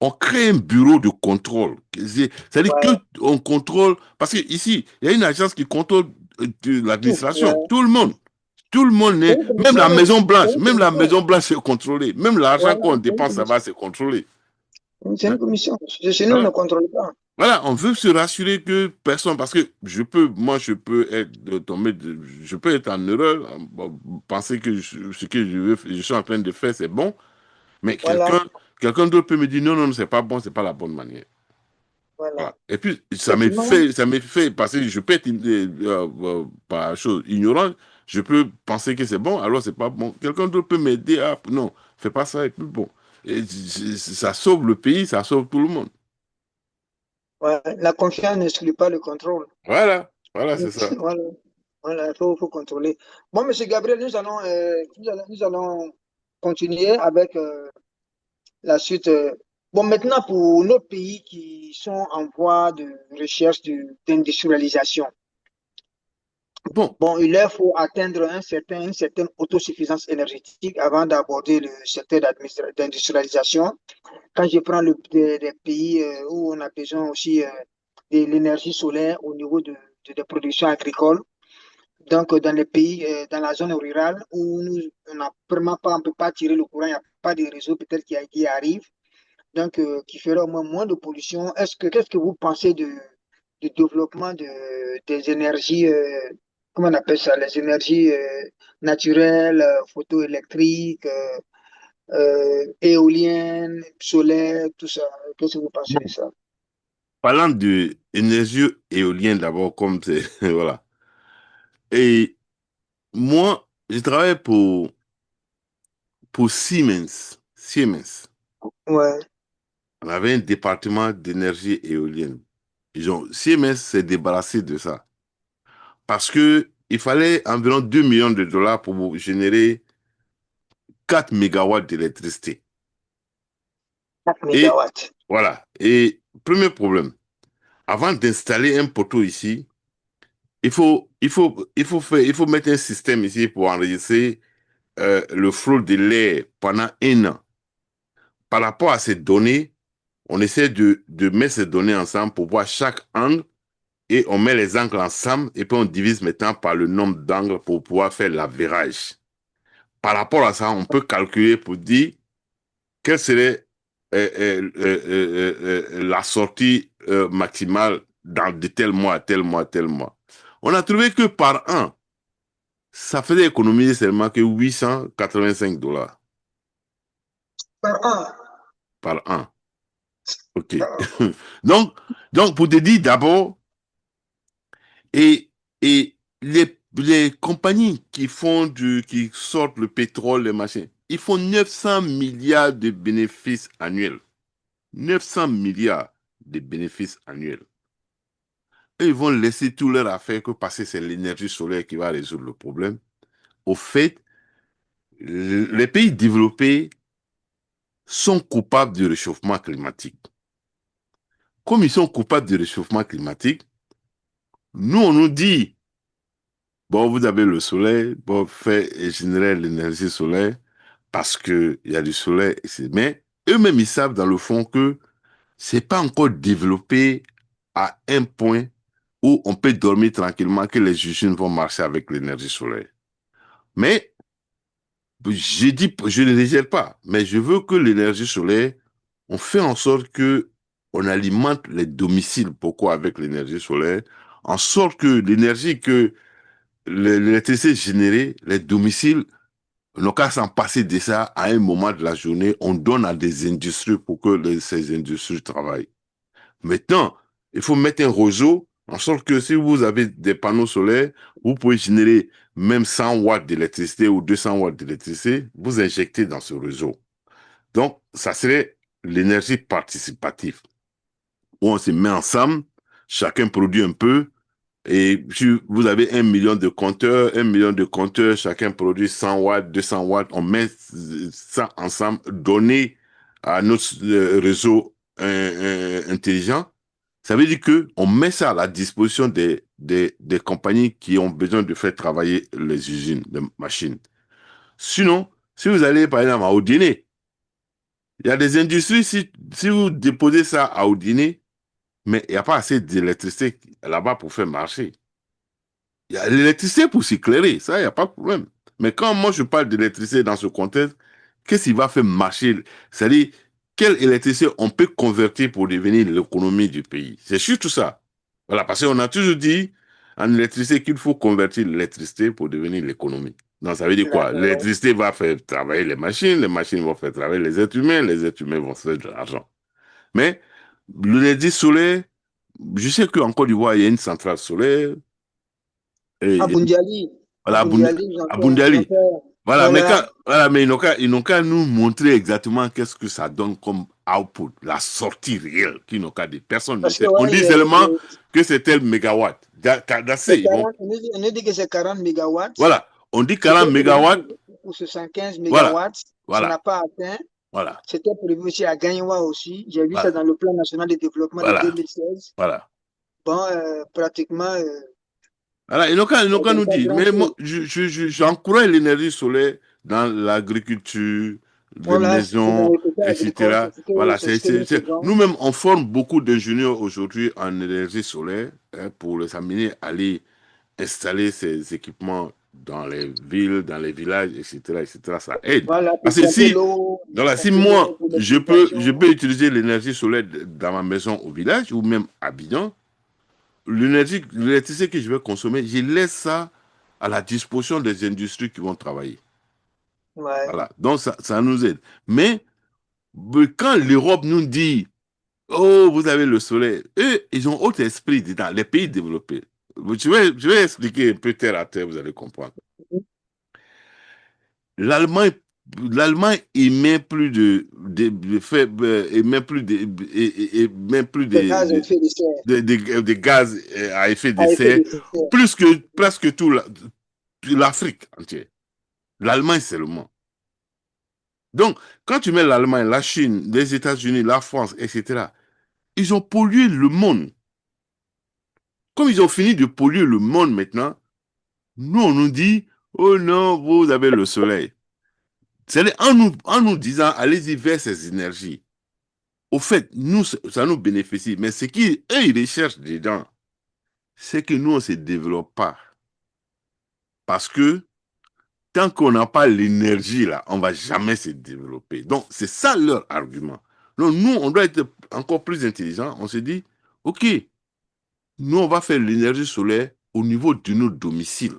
On crée un bureau de contrôle. C'est-à-dire Ouais, qu'on contrôle, parce qu'ici, il y a une agence qui contrôle tout. l'administration. Ouais. Tout le monde C'est est, une même la commission. Maison C'est Blanche, une même la commission. Maison Blanche est contrôlée. Même l'argent Voilà, qu'on c'est une dépense, ça commission. va se contrôler. C'est une Hein? commission. Chez nous, on ne Voilà. contrôle pas. Voilà, on veut se rassurer que personne, parce que moi, je peux être je peux être en erreur, bon, penser que ce que je suis en train de faire, c'est bon, mais Voilà, quelqu'un d'autre peut me dire non, non, c'est pas bon, c'est pas la bonne manière. voilà. Voilà. Et puis, Effectivement, ça m'est fait, parce que je peux être, par chose, ignorant, je peux penser que c'est bon, alors c'est pas bon. Quelqu'un d'autre peut m'aider, ah, non, fais pas ça, et puis bon. Et ça sauve le pays, ça sauve tout le monde. ouais, la confiance n'exclut pas le contrôle. Voilà, c'est ça. Voilà, voilà, faut contrôler. Bon, Monsieur Gabriel, nous allons continuer avec la suite. Bon, maintenant, pour nos pays qui sont en voie de recherche d'industrialisation, Bon, bon, il leur faut atteindre une certaine autosuffisance énergétique avant d'aborder le secteur d'industrialisation. Quand je prends des pays où on a besoin aussi de l'énergie solaire au niveau des productions agricoles, donc dans les pays, dans la zone rurale où on n'a vraiment pas, on peut pas tirer le courant, il n'y a pas de réseau peut-être qui arrive, donc qui ferait au moins moins de pollution. Qu'est-ce que vous pensez du développement des énergies, comment on appelle ça, les énergies naturelles, photoélectriques, éoliennes, solaires, tout ça. Qu'est-ce que vous pensez de bon, ça? parlant de énergie éolienne d'abord, comme c'est, voilà. Et moi, je travaille pour Siemens. Siemens. Ouais, On avait un département d'énergie éolienne. Siemens s'est débarrassé de ça. Parce que il fallait environ 2 millions de dollars pour générer 4 mégawatts d'électricité. 4 Et mégawatts. voilà. Et premier problème, avant d'installer un poteau ici, il faut mettre un système ici pour enregistrer le flot de l'air pendant un an. Par rapport à ces données, on essaie de mettre ces données ensemble pour voir chaque angle et on met les angles ensemble et puis on divise maintenant par le nombre d'angles pour pouvoir faire l'avérage. Par rapport à ça, on peut calculer pour dire quelle serait la sortie maximale de tel mois, tel mois, tel mois. On a trouvé que par an, ça faisait économiser seulement que 885 dollars Par an. par an. OK. Ah, donc, donc, pour te dire d'abord, et les compagnies qui sortent le pétrole, les machins, ils font 900 milliards de bénéfices annuels. 900 milliards de bénéfices annuels. Et ils vont laisser tout leur affaire que parce que c'est l'énergie solaire qui va résoudre le problème. Au fait, les pays développés sont coupables du réchauffement climatique. Comme ils sont coupables du réchauffement climatique, nous, on nous dit, bon, vous avez le soleil, bon, faites générer l'énergie solaire parce qu'il y a du soleil. Mais eux-mêmes, ils savent dans le fond que c'est pas encore développé à un point où on peut dormir tranquillement, que les usines vont marcher avec l'énergie solaire. Mais je ne rejette pas, mais je veux que l'énergie solaire, on fait en sorte que on alimente les domiciles. Pourquoi avec l'énergie solaire? En sorte que l'énergie que l'électricité générée, les domiciles n'ont qu'à s'en passer de ça à un moment de la journée. On donne à des industries pour que ces industries travaillent. Maintenant, il faut mettre un réseau en sorte que si vous avez des panneaux solaires, vous pouvez générer même 100 watts d'électricité ou 200 watts d'électricité, vous injectez dans ce réseau. Donc, ça serait l'énergie participative, où on se met ensemble, chacun produit un peu, et si vous avez 1 million de compteurs, chacun produit 100 watts, 200 watts, on met ça ensemble, donné à notre réseau intelligent. Ça veut dire que on met ça à la disposition des compagnies qui ont besoin de faire travailler les usines, les machines. Sinon, Si vous allez, par exemple, à Odiné, il y a des industries, si vous déposez ça à Odiné, mais il n'y a pas assez d'électricité là-bas pour faire marcher. Il y a l'électricité pour s'éclairer, ça, il n'y a pas de problème. Mais quand moi je parle d'électricité dans ce contexte, qu'est-ce qui va faire marcher? C'est-à-dire, quelle électricité on peut convertir pour devenir l'économie du pays? C'est surtout ça. Voilà, parce qu'on a toujours dit en électricité qu'il faut convertir l'électricité pour devenir l'économie. Donc, ça veut dire quoi? D'accord. L'électricité va faire travailler les machines vont faire travailler les êtres humains vont faire de l'argent. Mais l'énergie solaire, je sais qu'en Côte d'Ivoire, il y a une centrale solaire. À Et, Bundiali, à voilà, Bundiali, À Bundali. Voilà, mais voilà. ils n'ont qu'à nous montrer exactement qu'est-ce que ça donne comme output, la sortie réelle, qu'ils n'ont qu'à dire. Personne ne Parce que sait. On ouais, dit seulement que c'est tel mégawatt. c'est Ils vont, 40, on nous dit que c'est 40 mégawatts. voilà, on dit 40 C'était prévu mégawatts. pour 75 Voilà, mégawatts. Ça voilà, n'a pas atteint. voilà, C'était prévu aussi à Gagnoua aussi. J'ai vu ça voilà, dans le plan national de développement de voilà, 2016. voilà. Bon, pratiquement, Voilà, ils ça n'ont ne qu'à donne nous pas dire. Mais moi, grand-chose. j'encourage l'énergie solaire dans l'agriculture, les Voilà, c'est dans maisons, le côté agricole, etc. Voilà, c'est ce que nous faisons. nous-mêmes, on forme beaucoup d'ingénieurs aujourd'hui en énergie solaire hein, pour les amener à aller installer ces équipements dans les villes, dans les villages, etc., etc. Ça aide. Voilà, pour Parce que pomper si, l'eau, voilà, si pomper l'eau moi, pour je l'irrigation. peux utiliser l'énergie solaire dans ma maison au village ou même à Bidjan, l'électricité que je vais consommer, je laisse ça à la disposition des industries qui vont travailler. Ouais. Voilà. Donc, ça nous aide. Mais quand l'Europe nous dit, oh, vous avez le soleil, eux, ils ont autre esprit dedans, les pays développés. Je vais expliquer un peu terre à terre, vous allez comprendre. L'Allemagne, l'Allemagne émet plus émet plus émet plus Des gaz à effet de serre. de gaz à effet de À effet serre, de serre. plus que presque tout l'Afrique entière. L'Allemagne seulement. Donc, quand tu mets l'Allemagne, la Chine, les États-Unis, la France, etc., ils ont pollué le monde. Comme ils ont fini de polluer le monde maintenant, nous, on nous dit, oh non, vous avez le soleil. C'est en nous disant, allez-y vers ces énergies. Au fait, nous, ça nous bénéficie. Mais ce qu'ils, eux, ils recherchent dedans, c'est que nous, on ne se développe pas. Parce que tant qu'on n'a pas l'énergie, là, on ne va jamais se développer. Donc, c'est ça leur argument. Donc, nous, on doit être encore plus intelligents. On se dit, OK, nous, on va faire l'énergie solaire au niveau de nos domiciles.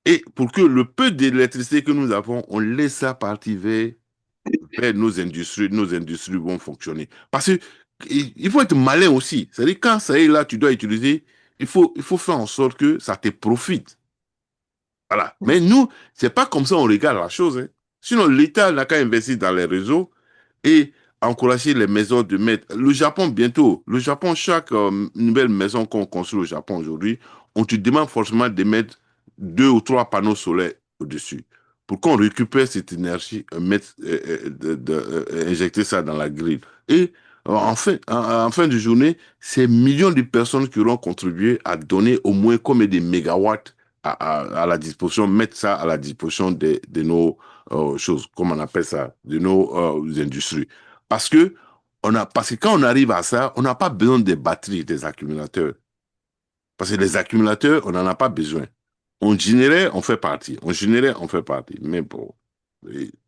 Et pour que le peu d'électricité que nous avons, on laisse ça partir vers nos industries vont fonctionner. Parce que il faut être malin aussi. C'est-à-dire, quand ça est là, tu dois utiliser, il faut faire en sorte que ça te profite. Voilà. Mais nous, c'est pas comme ça on regarde la chose. Hein. Sinon, l'État n'a qu'à investir dans les réseaux et encourager les maisons de mettre. Le Japon, bientôt, le Japon, chaque nouvelle maison qu'on construit au Japon aujourd'hui, on te demande forcément de mettre 2 ou 3 panneaux solaires au-dessus pour qu'on récupère cette énergie, injecter ça dans la grille. Et en fin de journée, c'est millions de personnes qui auront contribué à donner au moins comme des mégawatts à la disposition, mettre ça à la disposition de nos choses, comme on appelle ça, de nos industries. Parce que quand on arrive à ça, on n'a pas besoin des batteries, des accumulateurs. Parce que les accumulateurs, on n'en a pas besoin. On générait, on fait partie. On générait, on fait partie. Mais bon,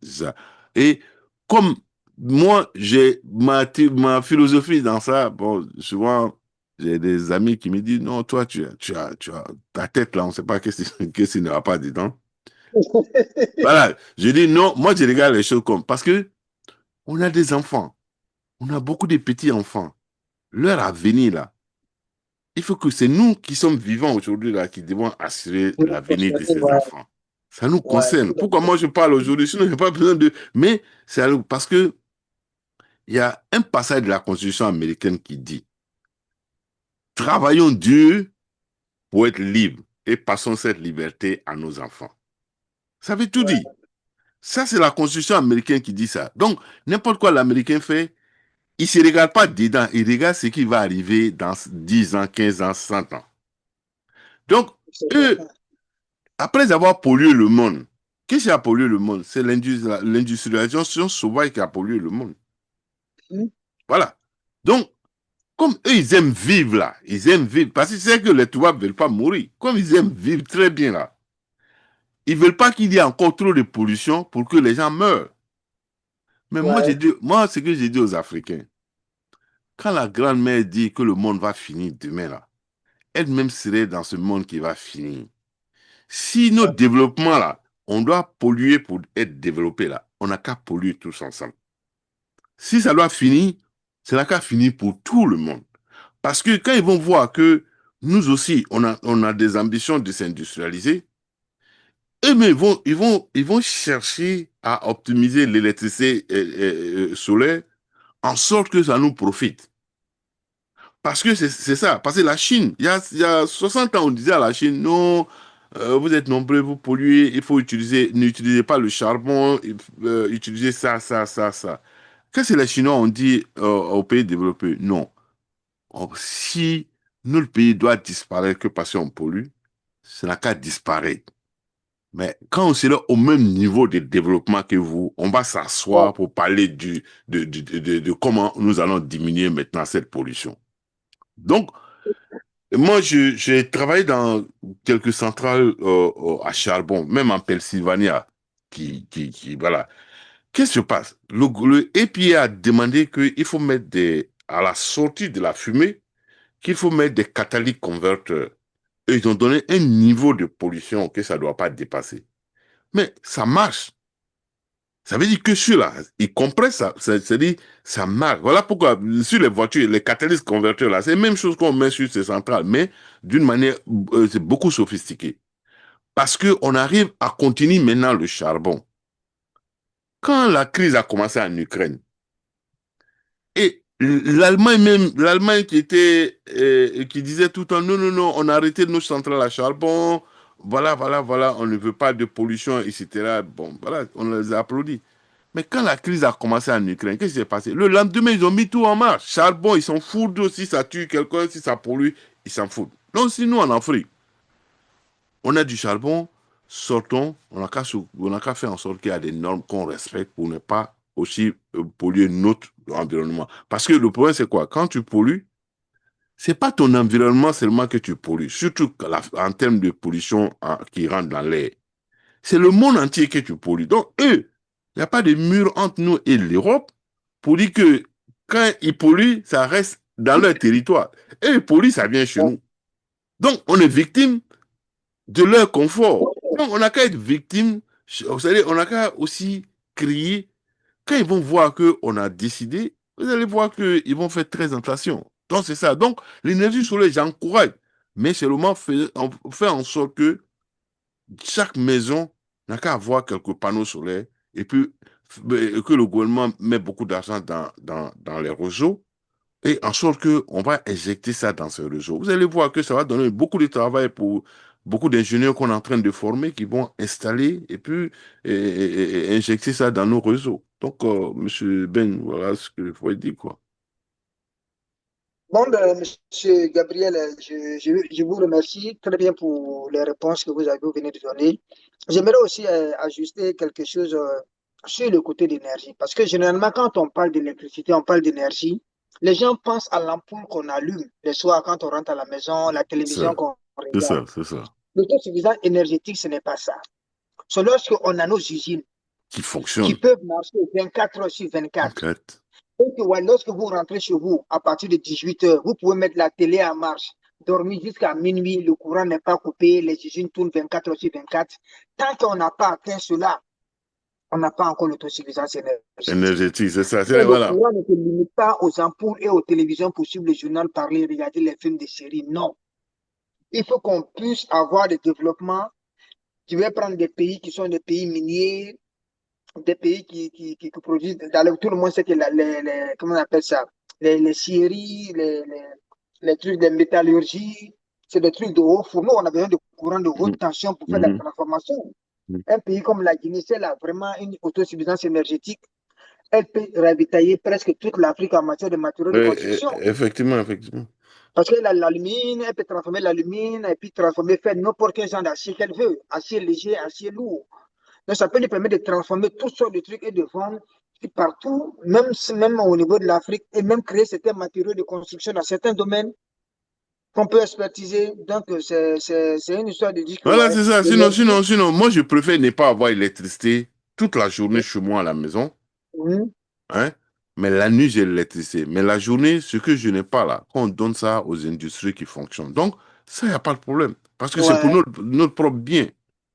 ça. Et comme moi, j'ai ma philosophie dans ça, bon, souvent, j'ai des amis qui me disent, non, toi, tu as ta tête là, on ne sait pas qu'est-ce qui ne va pas dedans. Voilà, je dis non, moi, je regarde les choses comme, parce que on a des enfants, on a beaucoup de petits-enfants. Leur avenir là, il faut que c'est nous qui sommes vivants aujourd'hui là qui devons assurer Pour la l'avenir de prospérité, ces ouais. enfants. Ça nous Ouais, concerne. tout à Pourquoi fait. moi je parle aujourd'hui? Sinon, je n'ai pas besoin de. Mais c'est parce que il y a un passage de la Constitution américaine qui dit travaillons dur pour être libres et passons cette liberté à nos enfants. Ça veut tout dire. Ouais, Ça, c'est la Constitution américaine qui dit ça. Donc, n'importe quoi l'Américain fait, il ne se regarde pas dedans, il regarde ce qui va arriver dans 10 ans, 15 ans, 100 ans. Donc, c'est eux, certain. après avoir pollué le monde, Qu'est-ce qui a pollué le monde? C'est l'industrialisation sauvage qui a pollué le monde. Mhm. Voilà. Donc, comme eux, ils aiment vivre là, ils aiment vivre, parce que c'est que les Touaregs ne veulent pas mourir. Comme ils aiment vivre très bien là, ils ne veulent pas qu'il y ait encore trop de pollution pour que les gens meurent. Mais moi, Ouais, moi, ce que j'ai dit aux Africains, quand la grand-mère dit que le monde va finir demain là, elle-même serait dans ce monde qui va finir. Si nos ouais, développements là, on doit polluer pour être développé là, on n'a qu'à polluer tous ensemble. Si ça doit finir, c'est n'a qu'à finir pour tout le monde. Parce que quand ils vont voir que nous aussi, on a des ambitions de s'industrialiser, eux, mais ils vont chercher à optimiser l'électricité solaire en sorte que ça nous profite. Parce que c'est ça. Parce que la Chine, il y a 60 ans, on disait à la Chine, non, vous êtes nombreux, vous polluez, il faut utiliser, n'utilisez pas le charbon, utilisez ça, ça, ça, ça. Qu'est-ce que les Chinois ont dit aux pays développés? Non. Oh, si notre pays doit disparaître que parce qu'on pollue, ça n'a qu'à disparaître. Mais quand on sera au même niveau de développement que vous, on va ouais. s'asseoir pour parler de comment nous allons diminuer maintenant cette pollution. Donc, moi, j'ai travaillé dans quelques centrales à charbon, même en Pennsylvanie, voilà. Qu'est-ce qui se passe? Le EPA a demandé qu'il faut mettre à la sortie de la fumée, qu'il faut mettre des catalytiques converteurs. Et ils ont donné un niveau de pollution que ça ne doit pas dépasser. Mais ça marche. Ça veut dire que celui-là, il compresse ça. C'est-à-dire, ça marche. Voilà pourquoi, sur les voitures, les catalystes converteurs, là, c'est la même chose qu'on met sur ces centrales, mais d'une manière, c'est beaucoup sophistiqué. Parce qu'on arrive à continuer maintenant le charbon. Quand la crise a commencé en Ukraine, et l'Allemagne même, l'Allemagne qui disait tout le temps, non, non, non, on a arrêté nos centrales à charbon, voilà, voilà, voilà, on ne veut pas de pollution, etc. Bon, voilà, on les a applaudis. Mais quand la crise a commencé en Ukraine, qu'est-ce qui s'est passé? Le lendemain, ils ont mis tout en marche. Charbon, ils s'en foutent si ça tue quelqu'un, si ça pollue, ils s'en foutent. Donc, si nous, en Afrique, on a du charbon, sortons, on n'a qu'à faire en sorte qu'il y a des normes qu'on respecte pour ne pas aussi polluer notre environnement. Parce que le problème, c'est quoi? Quand tu pollues, c'est pas ton environnement seulement que tu pollues, surtout en termes de pollution qui rentre dans l'air. C'est le monde entier que tu pollues. Donc, eux, il n'y a pas de mur entre nous et l'Europe pour dire que quand ils polluent, ça reste dans leur territoire. Et ils polluent, ça vient chez Ouais. nous. Donc, on est victime de leur confort. Donc, on n'a qu'à être victime, c'est-à-dire, on n'a qu'à aussi crier. Quand ils vont voir qu'on a décidé, vous allez voir qu'ils vont faire très attention. Donc, c'est ça. Donc, l'énergie solaire, j'encourage. Mais seulement faire en sorte que chaque maison n'a qu'à avoir quelques panneaux solaires et puis que le gouvernement met beaucoup d'argent dans les réseaux et en sorte qu'on va injecter ça dans ce réseau. Vous allez voir que ça va donner beaucoup de travail pour beaucoup d'ingénieurs qu'on est en train de former qui vont installer et puis et injecter ça dans nos réseaux. Donc, Monsieur Ben, voilà ce que je pourrais dire, quoi. Bon, ben, Monsieur Gabriel, je vous remercie très bien pour les réponses que vous venez de donner. J'aimerais aussi ajuster quelque chose sur le côté d'énergie. Parce que généralement, quand on parle d'électricité, on parle d'énergie, les gens pensent à l'ampoule qu'on allume le soir quand on rentre à la maison, la télévision Ça, qu'on c'est regarde. ça, c'est ça. L'autosuffisance énergétique, ce n'est pas ça. C'est lorsqu'on a nos usines Qui qui fonctionne. peuvent marcher 24 heures sur 24. Enquête. Et que, ouais, lorsque vous rentrez chez vous, à partir de 18 heures, vous pouvez mettre la télé en marche, dormir jusqu'à minuit, le courant n'est pas coupé, les usines tournent 24 heures sur 24. Tant qu'on n'a pas atteint cela, on n'a pas encore l'autosuffisance énergétique. Énergétique, c'est ça. Et le Voilà. courant ne se limite pas aux ampoules et aux télévisions pour suivre le journal, parler, regarder les films, des séries. Non. Il faut qu'on puisse avoir des développements. Je vais prendre des pays qui sont des pays miniers, des pays qui produisent, tout le monde sait que comment on appelle ça, les scieries, les trucs de métallurgie, c'est des trucs de haut fourneau. On a besoin de courant de haute Mhm. tension pour faire la Mhm. transformation. Un pays comme la Guinée, c'est là vraiment une autosuffisance énergétique. Elle peut ravitailler presque toute l'Afrique en matière de matériaux de construction. Effectivement, effectivement. Parce que l'alumine, elle peut transformer l'alumine et puis transformer, faire n'importe quel genre d'acier qu'elle veut. Acier léger, acier lourd. Donc, ça peut lui permettre de transformer tout sortes de trucs et de vendre partout, même au niveau de l'Afrique, et même créer certains matériaux de construction dans certains domaines qu'on peut expertiser. Donc, c'est une histoire de dire que, Voilà, ouais, c'est ça. l'énergie, Sinon, moi, je préfère ne pas avoir électricité toute la journée chez moi à la maison, oui, hein. Mais la nuit, j'ai l'électricité. Mais la journée, ce que je n'ai pas là, on donne ça aux industries qui fonctionnent. Donc, ça, il n'y a pas de problème. Parce que c'est pour ouais, notre propre bien.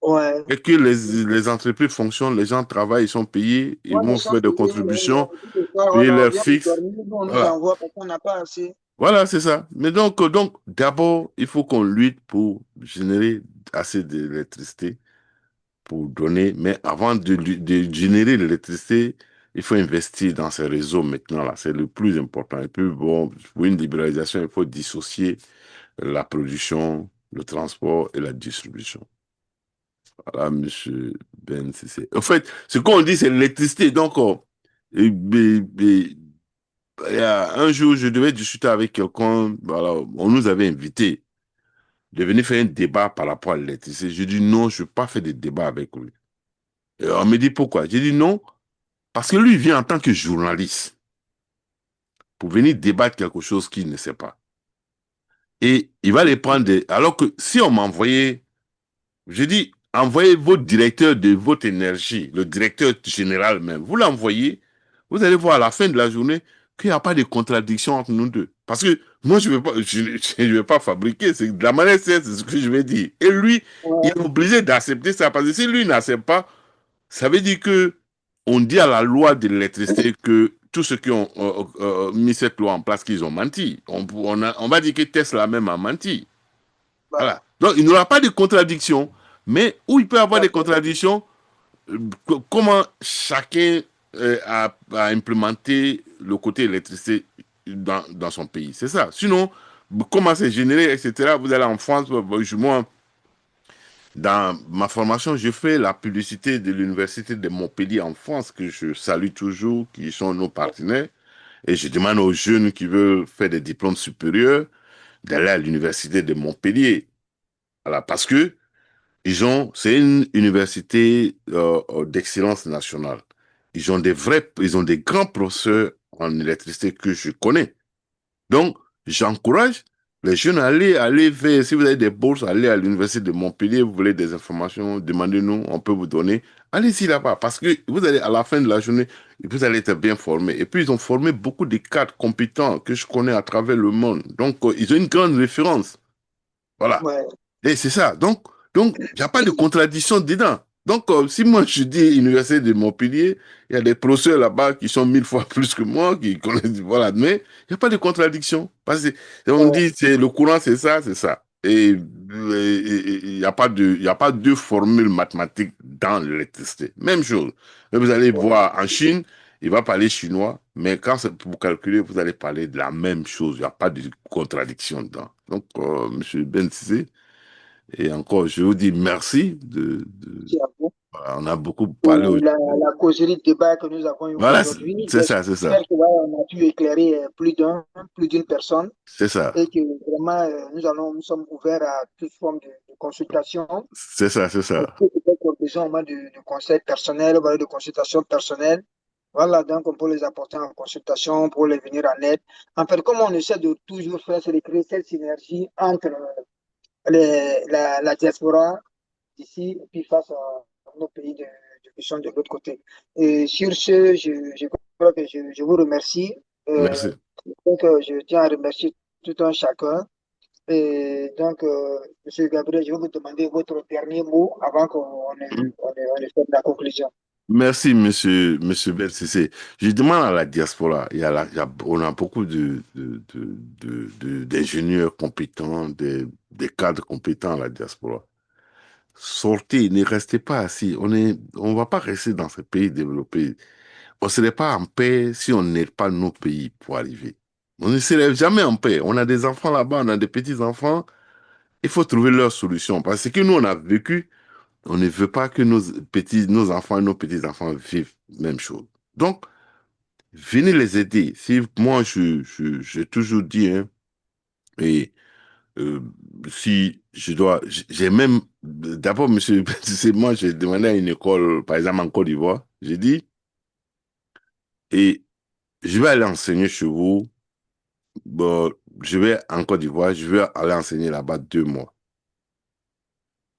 ouais. Et que les entreprises fonctionnent, les gens travaillent, ils sont payés, ils Ouais, les vont gens faire des payés, contributions, tout le soir, payer voilà, on leurs vient nous fixes. dormir, nous, on nous Voilà. envoie parce qu'on n'a pas assez. Voilà, c'est ça. Mais donc d'abord, il faut qu'on lutte pour générer assez d'électricité pour donner. Mais avant de générer l'électricité, il faut investir dans ces réseaux maintenant, là. C'est le plus important. Et puis, bon, pour une libéralisation, il faut dissocier la production, le transport et la distribution. Voilà, monsieur Ben Cissé. En fait, ce qu'on dit, c'est l'électricité. Donc, il y a un jour, je devais discuter avec quelqu'un, voilà, on nous avait invités de venir faire un débat par rapport à l'électricité. Je dis non, je ne veux pas faire de débat avec lui. Et on me dit pourquoi? J'ai dit non, parce que lui, il vient en tant que journaliste pour venir débattre quelque chose qu'il ne sait pas. Et il va les prendre des... Alors que si on m'envoyait, je dis, envoyez votre directeur de votre énergie, le directeur général même, vous l'envoyez, vous allez voir à la fin de la journée qu'il n'y a pas de contradiction entre nous deux. Parce que moi, je ne vais pas, je vais pas fabriquer, c'est de la manière, c'est ce que je vais dire. Et lui, il est Ouais, obligé d'accepter ça, parce que si lui n'accepte pas, ça veut dire que on dit à la loi de l'électricité que tous ceux qui ont mis cette loi en place, qu'ils ont menti. On va dire que Tesla même a menti. bah, Voilà. Donc, il n'y aura pas de contradiction. Mais où il peut y avoir des d'accord. contradictions, comment chacun a implémenté le côté électricité dans son pays. C'est ça. Sinon, comment c'est généré, etc. Vous allez en France, moi, dans ma formation, je fais la publicité de l'Université de Montpellier en France, que je salue toujours, qui sont nos partenaires. Et je demande aux jeunes qui veulent faire des diplômes supérieurs d'aller à l'Université de Montpellier. Voilà, parce que c'est une université d'excellence nationale. Ils ont des grands professeurs en électricité que je connais. Donc, j'encourage les jeunes à aller faire, si vous avez des bourses, allez à l'université de Montpellier, vous voulez des informations, demandez-nous, on peut vous donner. Allez-y là-bas, parce que vous allez, à la fin de la journée, vous allez être bien formés. Et puis, ils ont formé beaucoup de cadres compétents que je connais à travers le monde. Donc, ils ont une grande référence. Voilà. Ouais, Et c'est ça. Donc, il n'y a pas de contradiction dedans. Donc, si moi je dis Université de Montpellier, il y a des professeurs là-bas qui sont 1000 fois plus que moi, qui connaissent, voilà, mais il n'y a pas de contradiction. Parce que on ouais, dit, c'est le courant, c'est ça, c'est ça. Et il n'y a pas il y a pas deux formules mathématiques dans l'électricité. Même chose. Mais vous allez voir en Chine, il va parler chinois, mais quand c'est pour calculer, vous allez parler de la même chose. Il n'y a pas de contradiction dedans. Donc, Monsieur Ben Cissé, et encore, je vous dis merci merci à vous. voilà, on a beaucoup parlé Pour aujourd'hui. la causerie de débat que nous avons eue Voilà, aujourd'hui. c'est ça, c'est J'espère ça, que, ouais, on a pu éclairer plus d'une personne c'est ça, et que vraiment, nous sommes ouverts à toute forme de consultation. c'est ça, c'est ça. Peut-être besoin au moins de conseils personnels, voilà, de consultations personnelles. Voilà, donc on peut les apporter en consultation pour les venir en aide. En fait, comme on essaie de toujours faire, c'est de créer cette synergie entre la diaspora d'ici et puis face à nos pays qui sont de l'autre côté. Et sur ce, je crois que je vous remercie. Merci. Donc, je tiens à remercier tout un chacun. Et donc, Monsieur Gabriel, je vais vous demander votre dernier mot avant on ait fait la conclusion. Merci, monsieur Ben Cissé. Je demande à la diaspora, on a beaucoup d'ingénieurs compétents, des cadres compétents à la diaspora. Sortez, ne restez pas assis. On va pas rester dans ces pays développés. On ne serait pas en paix si on n'aide pas nos pays pour arriver. On ne serait jamais en paix. On a des enfants là-bas, on a des petits-enfants. Il faut trouver leur solution. Parce que nous, on a vécu, on ne veut pas que nos enfants et nos petits-enfants vivent la même chose. Donc, venez les aider. Si moi, j'ai toujours dit, hein, et Euh, si je dois, j'ai même, d'abord, monsieur, c'est moi, j'ai demandé à une école, par exemple en Côte d'Ivoire, j'ai dit, et je vais aller enseigner chez vous, bon, je vais en Côte d'Ivoire, je vais aller enseigner là-bas 2 mois.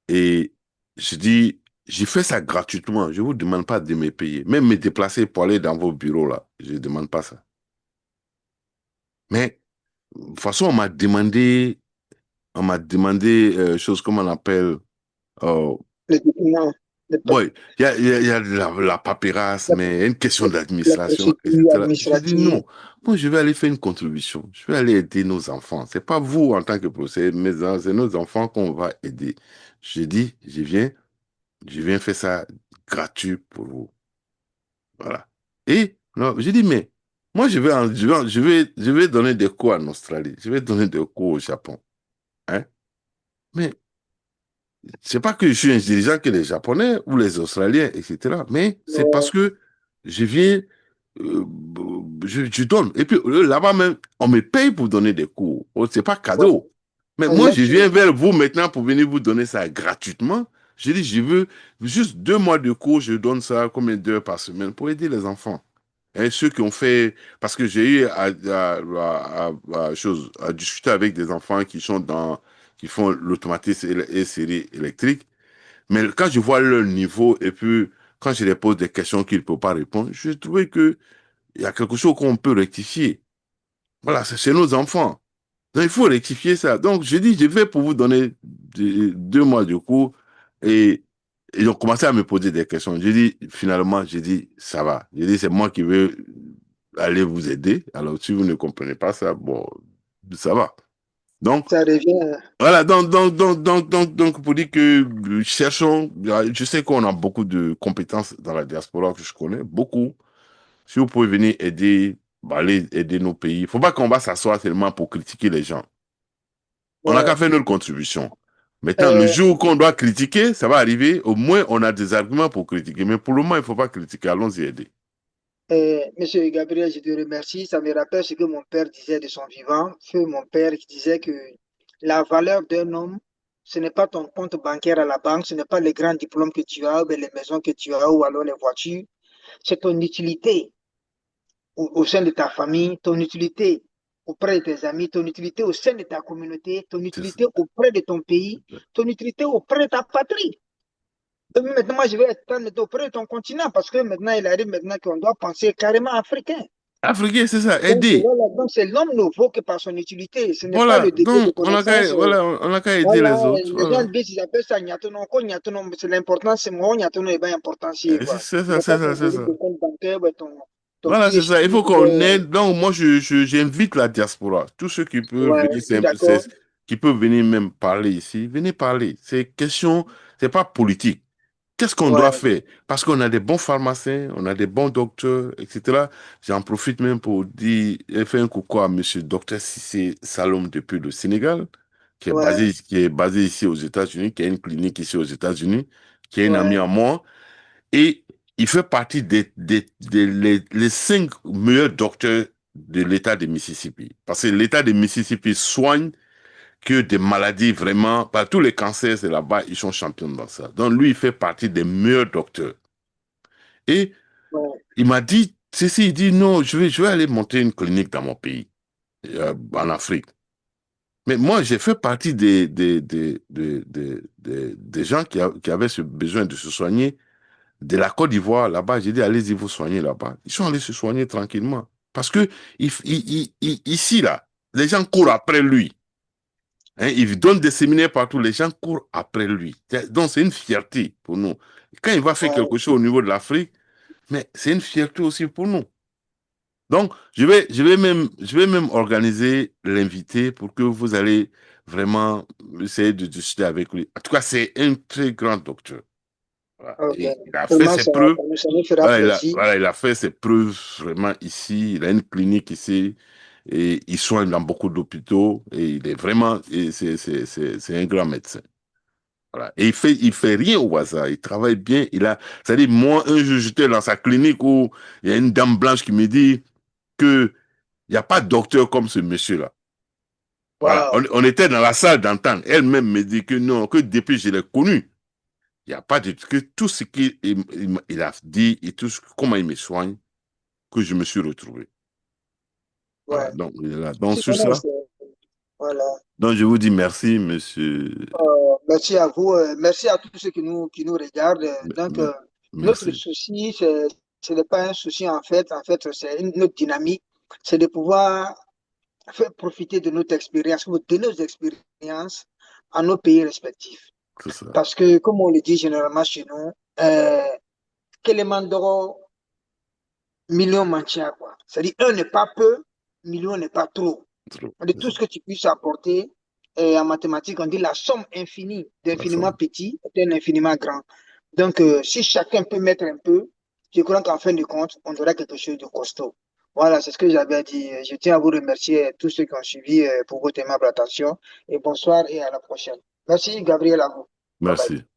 Et je dis, j'ai fait ça gratuitement, je ne vous demande pas de me payer, même me déplacer pour aller dans vos bureaux là, je ne demande pas ça. Mais, de toute façon, on m'a demandé, chose, comment on appelle, euh, Les documents, les pa- ouais, il y a la paperasse, la, mais il y a une question la d'administration, procédure etc. Je dis administrative. non, moi je vais aller faire une contribution, je vais aller aider nos enfants. C'est pas vous en tant que professeur, mais c'est nos enfants qu'on va aider. Je dis, je viens faire ça gratuit pour vous. Voilà. Et non, j'ai dit, mais moi je vais donner des cours en Australie, je vais donner des cours au Japon. Hein? Mais c'est pas que je suis intelligent que les Japonais ou les Australiens, etc. Mais c'est parce Ouais, que je viens, euh, je donne. Et puis là-bas même, on me paye pour donner des cours. Oh, c'est pas ouais. cadeau. Mais moi, je viens Exactement. vers vous maintenant pour venir vous donner ça gratuitement. Je dis, je veux juste 2 mois de cours, je donne ça combien d'heures par semaine pour aider les enfants. Et ceux qui ont fait, parce que j'ai eu à discuter avec des enfants qui font l'automatisme et série électrique. Mais quand je vois leur niveau et puis quand je les pose des questions qu'ils ne peuvent pas répondre, je trouvais qu'il y a quelque chose qu'on peut rectifier. Voilà, c'est chez nos enfants. Donc, il faut rectifier ça. Donc, je dis, je vais pour vous donner 2 mois de cours et ils ont commencé à me poser des questions. Je dis, finalement, j'ai dit, ça va. J'ai dit, c'est moi qui vais aller vous aider. Alors, si vous ne comprenez pas ça, bon, ça va. Donc, Ça revient. voilà, donc, pour dire que cherchons, je sais qu'on a beaucoup de compétences dans la diaspora que je connais, beaucoup. Si vous pouvez venir aider, bah, allez aider nos pays. Il ne faut pas qu'on va s'asseoir seulement pour critiquer les gens. On n'a qu'à Ouais. faire notre contribution. Maintenant, le Euh, jour qu'on doit critiquer, ça va arriver, au moins on a des arguments pour critiquer. Mais pour le moment, il ne faut pas critiquer, allons-y aider. Monsieur Gabriel, je te remercie. Ça me rappelle ce que mon père disait de son vivant. Feu mon père qui disait que la valeur d'un homme, ce n'est pas ton compte bancaire à la banque, ce n'est pas les grands diplômes que tu as, ou bien les maisons que tu as, ou alors les voitures. C'est ton utilité au sein de ta famille, ton utilité auprès de tes amis, ton utilité au sein de ta communauté, ton C'est ça. utilité auprès de ton pays, ton utilité auprès de ta patrie. Et maintenant, moi, je vais être auprès de ton continent parce que maintenant, il arrive maintenant qu'on doit penser carrément africain. Africain, c'est ça, Donc, aider. voilà, donc c'est l'homme nouveau que par son utilité. Ce n'est pas Voilà, le degré de donc on a connaissance. qu'à voilà, on a qu'à aider Voilà, les autres. les gens Voilà. disent, ils appellent ça nyatono, nyatono, c'est l'important, c'est moi, nyatono est bien important, C'est quoi. c'est Ce ça, n'est pas c'est ton ça, c'est volume de ça. compte bancaire, ouais, ton Voilà, c'est ça. Il PhD, faut qu'on aide. Donc, moi, j'invite la diaspora. Tous ceux qui peuvent ouais, venir, je suis d'accord. qui peuvent venir même parler ici, venez parler. C'est question, c'est pas politique. Qu'est-ce qu'on doit Ouais, faire? Parce qu'on a des bons pharmaciens, on a des bons docteurs, etc. J'en profite même pour dire, faire un coucou à monsieur docteur Sissé Salom depuis le Sénégal, ouais, qui est basé ici aux États-Unis, qui a une clinique ici aux États-Unis, qui est un ami ouais, à moi. Et il fait partie les 5 meilleurs docteurs de l'État de Mississippi. Parce que l'État de Mississippi soigne que des maladies vraiment, par tous les cancers, c'est là-bas, ils sont champions dans ça. Donc lui, il fait partie des meilleurs docteurs. Et ouais. il m'a dit, ceci, il dit, non, je vais aller monter une clinique dans mon pays, en Afrique. Mais moi, j'ai fait partie des gens qui avaient ce besoin de se soigner de la Côte d'Ivoire là-bas. J'ai dit, allez-y vous soigner là-bas. Ils sont allés se soigner tranquillement. Parce que ici, là, les gens courent après lui. Hein, il donne des séminaires partout, les gens courent après lui. Donc, c'est une fierté pour nous. Quand il va faire Ouais. quelque chose au niveau de l'Afrique, mais c'est une fierté aussi pour nous. Donc, je vais même organiser l'invité pour que vous allez vraiment essayer de discuter avec lui. En tout cas, c'est un très grand docteur. Voilà. Ok. Et il a fait Vraiment, ses preuves. ça nous fera Voilà, plaisir. il a fait ses preuves vraiment ici. Il a une clinique ici et il soigne dans beaucoup d'hôpitaux et il est vraiment, et c'est un grand médecin. Voilà. Et il fait rien au hasard. Il travaille bien. C'est-à-dire, moi, un jour, j'étais dans sa clinique où il y a une dame blanche qui me dit que il n'y a pas de docteur comme ce monsieur-là. Voilà, Wow. on était dans la salle d'entente. Elle-même me dit que non, que depuis je l'ai connu, il n'y a pas de... que tout ce qu'il a dit et tout comment il me soigne, que je me suis retrouvé. Voilà, Ouais. donc il est là. Donc C'est sur ça, voilà. donc je vous dis merci, monsieur. Merci à vous. Merci à tous ceux qui nous regardent. Donc, notre Merci. souci, ce n'est pas un souci en fait. En fait, c'est notre dynamique. C'est de pouvoir faire profiter de notre expérience, ou de nos expériences à nos pays respectifs. C'est ça. Parce que, comme on le dit généralement chez nous, Kélémandoro, million mancha, quoi. C'est-à-dire, un n'est pas peu, million n'est pas trop. Trop. De C'est tout ça. ce que tu puisses apporter, et en mathématiques, on dit la somme infinie La d'infiniment somme. petit est un infiniment grand. Donc, si chacun peut mettre un peu, je crois qu'en fin de compte, on aura quelque chose de costaud. Voilà, c'est ce que j'avais à dire. Je tiens à vous remercier tous ceux qui ont suivi pour votre aimable attention. Et bonsoir et à la prochaine. Merci, Gabriel, à vous. Bye bye. Merci.